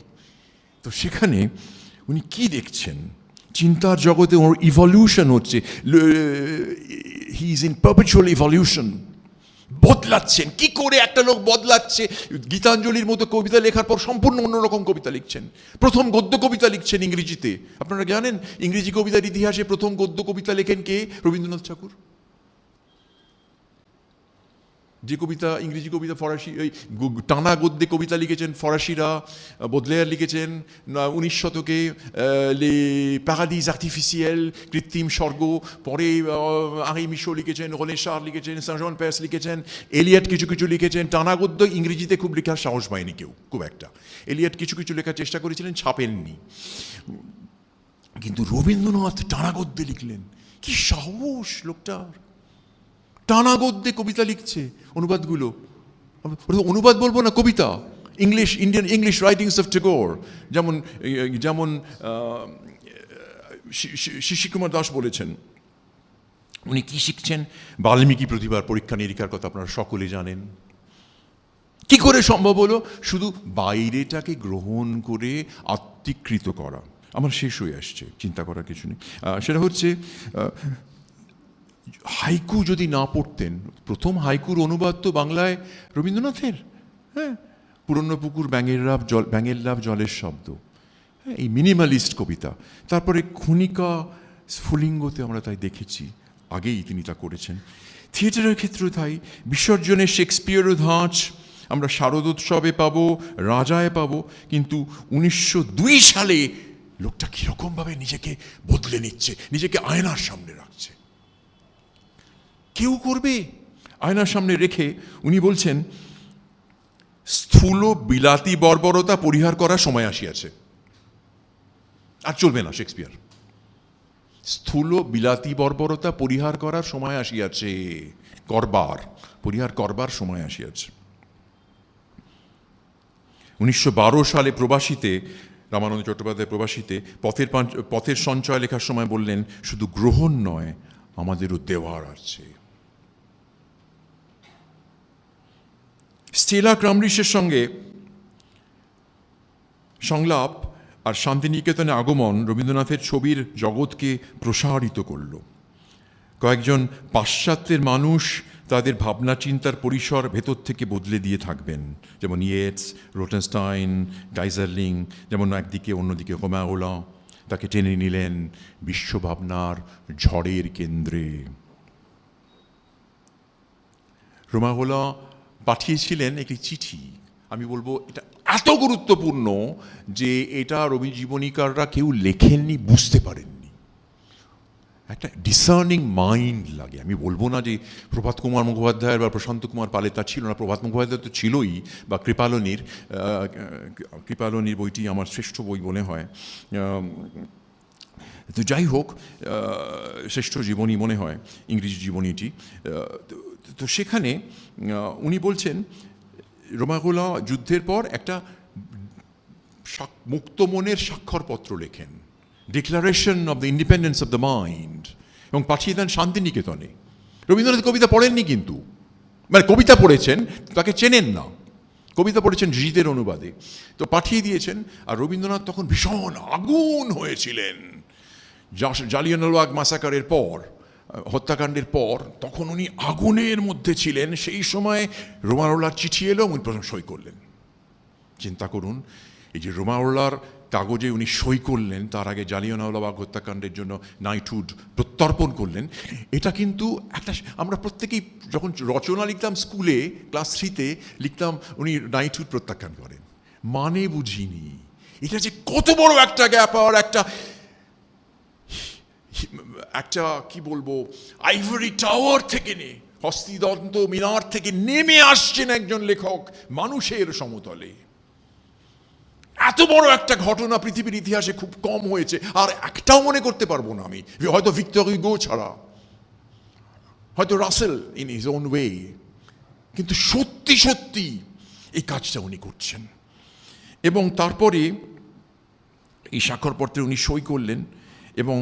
B: তো সেখানে উনি কি দেখছেন, চিন্তার জগতে ওর ইভলিউশন হচ্ছে, he is in perpetual evolution. বদলাচ্ছেন, কি করে একটা লোক বদলাচ্ছে। গীতাঞ্জলির মতো কবিতা লেখার পর সম্পূর্ণ অন্যরকম কবিতা লিখছেন। প্রথম গদ্য কবিতা লিখছেন ইংরেজিতে। আপনারা জানেন ইংরেজি কবিতার ইতিহাসে প্রথম গদ্য কবিতা লেখেন কে? রবীন্দ্রনাথ ঠাকুর। যে কবিতা, ইংরেজি কবিতা ফরাসি, ওই টানা গদ্যে কবিতা লিখেছেন ফরাসিরা, বোদলেয়ার লিখেছেন 19 শতকে লে প্যারাদিস আর্টিফিশিয়াল, কৃত্রিম স্বর্গ। পরে আরি মিশো লিখেছেন, রোনেশার লিখেছেন, সেন্ট জন প্যাস লিখেছেন, এলিয়ট কিছু কিছু লিখেছেন। টানা গদ্য ইংরেজিতে খুব লেখার সাহস পায়নি কেউ, খুব একটা। এলিয়ট কিছু কিছু লেখার চেষ্টা করেছিলেন, ছাপেননি। কিন্তু রবীন্দ্রনাথ টানা গদ্যে লিখলেন। কি সাহস লোকটার! টানা গদ্যে কবিতা লিখছে, অনুবাদগুলো। অনুবাদ বলবো না, কবিতা। Indian English writings of Tagore, যেমন শিশির কুমার দাস বলেছেন। উনি কি শিখছেন? বাল্মীকি প্রতিভার পরীক্ষা নিরীক্ষার কথা আপনারা সকলে জানেন। কি করে সম্ভব হলো? শুধু বাইরেটাকে গ্রহণ করে আত্মীকৃত করা। আমার শেষ হয়ে আসছে, চিন্তা করার কিছু নেই। সেটা হচ্ছে হাইকু যদি না পড়তেন, প্রথম হাইকুর অনুবাদ তো বাংলায় রবীন্দ্রনাথের। হ্যাঁ, পুরনো পুকুর ব্যাঙের লাভ জলের শব্দ, হ্যাঁ, এই মিনিমালিস্ট কবিতা। তারপরে ক্ষণিকা স্ফুলিঙ্গতে আমরা তাই দেখেছি, আগেই তিনি তা করেছেন। থিয়েটারের ক্ষেত্রে তাই, বিসর্জনে শেক্সপিয়ারও ধাঁচ আমরা শারদোৎসবে পাবো, রাজায় পাবো। কিন্তু 1902 সালে লোকটা কীরকমভাবে নিজেকে বদলে নিচ্ছে, নিজেকে আয়নার সামনে রাখছে। কেউ করবে? আয়নার সামনে রেখে উনি বলছেন, স্থূল বিলাতি বর্বরতা পরিহার করার সময় আসিয়াছে। আর চলবে না শেক্সপিয়ার। স্থূল বিলাতি বর্বরতা পরিহার করার সময় আসিয়াছে, পরিহার করবার সময় আসিয়াছে। 1912 সালে প্রবাসীতে, রামানন্দ চট্টোপাধ্যায় প্রবাসীতে পথের সঞ্চয় লেখার সময় বললেন, শুধু গ্রহণ নয়, আমাদেরও দেওয়ার আছে। স্টেলা ক্রামরিসের সঙ্গে সংলাপ আর শান্তিনিকেতনে আগমন রবীন্দ্রনাথের ছবির জগৎকে প্রসারিত করল। কয়েকজন পাশ্চাত্যের মানুষ তাদের ভাবনা চিন্তার পরিসর ভেতর থেকে বদলে দিয়ে থাকবেন, যেমন ইয়েটস, রোটেনস্টাইন, গাইজারলিং। যেমন একদিকে, অন্যদিকে হোমাওলা তাকে টেনে নিলেন বিশ্বভাবনার ঝড়ের কেন্দ্রে। রোমাওলা পাঠিয়েছিলেন একটি চিঠি। আমি বলবো এটা এত গুরুত্বপূর্ণ যে এটা রবি জীবনীকাররা কেউ লেখেননি, বুঝতে পারেননি। একটা ডিসার্নিং মাইন্ড লাগে। আমি বলবো না যে প্রভাত কুমার মুখোপাধ্যায়ের বা প্রশান্ত কুমার পালে তা ছিল না। প্রভাত মুখোপাধ্যায় তো ছিলই, বা কৃপালনির বইটি আমার শ্রেষ্ঠ বই মনে হয়। তো যাই হোক, শ্রেষ্ঠ জীবনী মনে হয় ইংরেজি জীবনীটি। তো সেখানে উনি বলছেন, রোমাওলা যুদ্ধের পর একটা মুক্ত মনের স্বাক্ষরপত্র লেখেন, declaration of the independence of the mind, এবং পাঠিয়ে দেন শান্তিনিকেতনে। রবীন্দ্রনাথ কবিতা পড়েননি, কিন্তু মানে কবিতা পড়েছেন, তাকে চেনেন না। কবিতা পড়েছেন জিতের অনুবাদে, তো পাঠিয়ে দিয়েছেন। আর রবীন্দ্রনাথ তখন ভীষণ আগুন হয়েছিলেন জালিয়ানওয়ালাবাগ মাসাকারের পর, হত্যাকাণ্ডের পর। তখন উনি আগুনের মধ্যে ছিলেন। সেই সময় রোমাওলার চিঠি এলো, উনি প্রথম সই করলেন। চিন্তা করুন, এই যে রোমাওলার কাগজে উনি সই করলেন, তার আগে জালিয়ানওয়ালাবাগ হত্যাকাণ্ডের জন্য নাইটহুড প্রত্যর্পণ করলেন। এটা কিন্তু একটা, আমরা প্রত্যেকেই যখন রচনা লিখতাম স্কুলে ক্লাস 3-তে লিখতাম, উনি নাইটহুড প্রত্যাখ্যান করেন, মানে বুঝিনি। এটা যে কত বড় একটা গ্যাপ, আর একটা কি বলবো, আইভরি টাওয়ার থেকে হস্তিদন্ত মিনার থেকে নেমে আসছেন একজন লেখক মানুষের সমতলে। এত বড় একটা ঘটনা পৃথিবীর ইতিহাসে খুব কম হয়েছে, আর একটাও মনে করতে পারবো না আমি, হয়তো ভিক্টর হুগো ছাড়া, হয়তো Russell in his own way. কিন্তু সত্যি সত্যি এই কাজটা উনি করছেন। এবং তারপরে এই স্বাক্ষরপত্রে উনি সই করলেন, এবং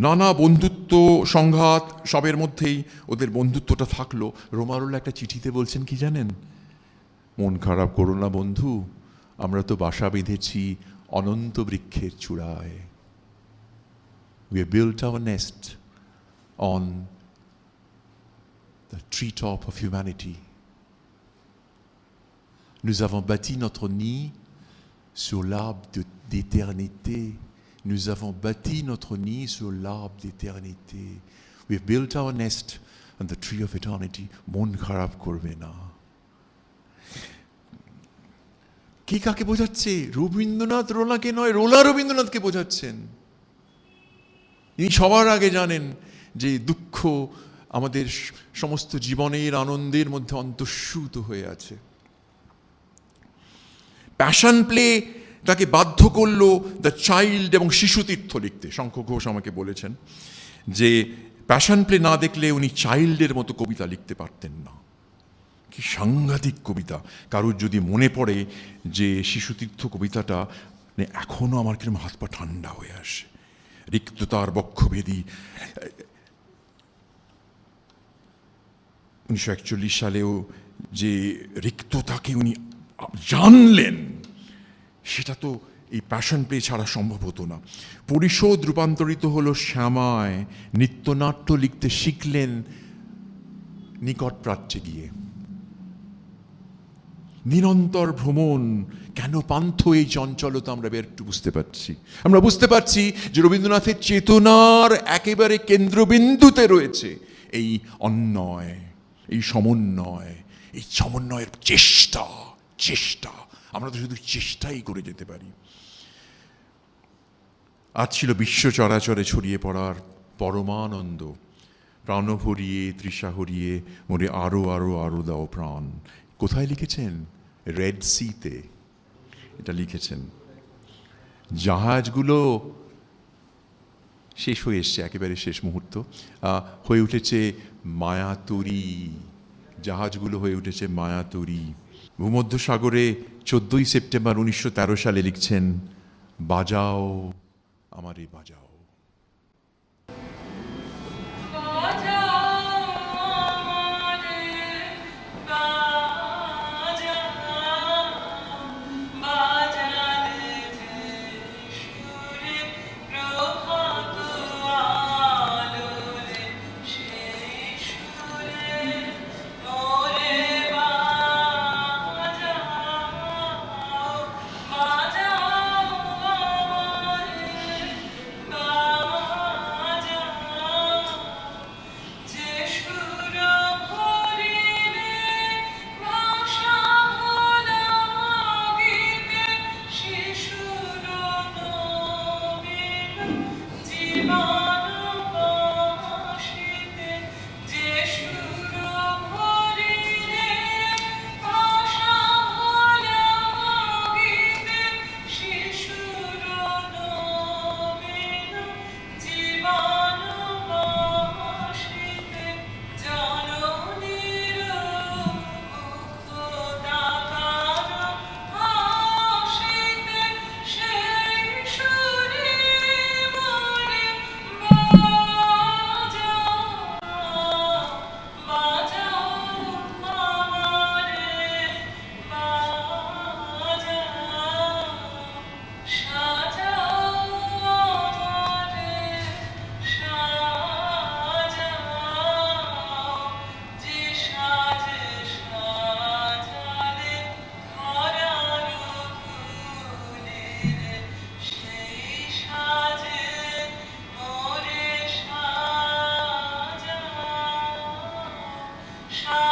B: নানা বন্ধুত্ব সংঘাত সবের মধ্যেই ওদের বন্ধুত্বটা থাকলো। রোমারোলা একটা চিঠিতে বলছেন কি জানেন, মন খারাপ করো না বন্ধু, আমরা তো বাসা বেঁধেছি অনন্ত বৃক্ষের চূড়ায়। We have built our nest on the treetop of humanity. Nous avons bâti notre nid sur l'arbre d'éternité. Nous avons bâti notre nid sur l'arbre d'éternité. We have built our nest on the tree of eternity. মন খারাপ করবে না। কে কাকে বোঝাচ্ছে? রবীন্দ্রনাথ রোলাকে নয়, রোলা রবীন্দ্রনাথকে বোঝাচ্ছেন। ইনি সবার আগে জানেন যে দুঃখ আমাদের সমস্ত জীবনের আনন্দের মধ্যে অন্তঃস্যুত হয়ে আছে। প্যাশন প্লে তাকে বাধ্য করলো দ্য চাইল্ড এবং শিশুতীর্থ লিখতে। শঙ্খ ঘোষ আমাকে বলেছেন যে প্যাশন প্লে না দেখলে উনি চাইল্ডের মতো কবিতা লিখতে পারতেন না। কি সাংঘাতিক কবিতা! কারোর যদি মনে পড়ে যে শিশুতীর্থ কবিতাটা, এখনো আমার কিরকম হাত পা ঠান্ডা হয়ে আসে। রিক্ততার বক্ষভেদী 1941 সালেও যে রিক্ততাকে উনি জানলেন, সেটা তো এই প্যাশন প্লে ছাড়া সম্ভব হতো না। পরিশোধ রূপান্তরিত হলো শ্যামায়, নিত্যনাট্য লিখতে শিখলেন নিকট প্রাচ্যে গিয়ে। নিরন্তর ভ্রমণ, কেন পান্থ এই চঞ্চলতা আমরা একটু বুঝতে পারছি। আমরা বুঝতে পারছি যে রবীন্দ্রনাথের চেতনার একেবারে কেন্দ্রবিন্দুতে রয়েছে এই অন্যয়, এই সমন্বয়, এই সমন্বয়ের চেষ্টা। আমরা তো শুধু চেষ্টাই করে যেতে পারি। আজ ছিল বিশ্ব চরাচরে ছড়িয়ে পড়ার পরমানন্দ। প্রাণ ভরিয়ে তৃষা হরিয়ে মোরে আরো আরো আরো দাও প্রাণ। কোথায় লিখেছেন? রেড সিতে এটা লিখেছেন। জাহাজগুলো শেষ হয়ে এসছে, একেবারে শেষ মুহূর্ত, হয়ে উঠেছে মায়াতরী। জাহাজগুলো হয়ে উঠেছে মায়াতরী। ভূমধ্য সাগরে 14ই সেপ্টেম্বর 1913 সালে লিখছেন, বাজাও আমারে বাজাও।
D: Shah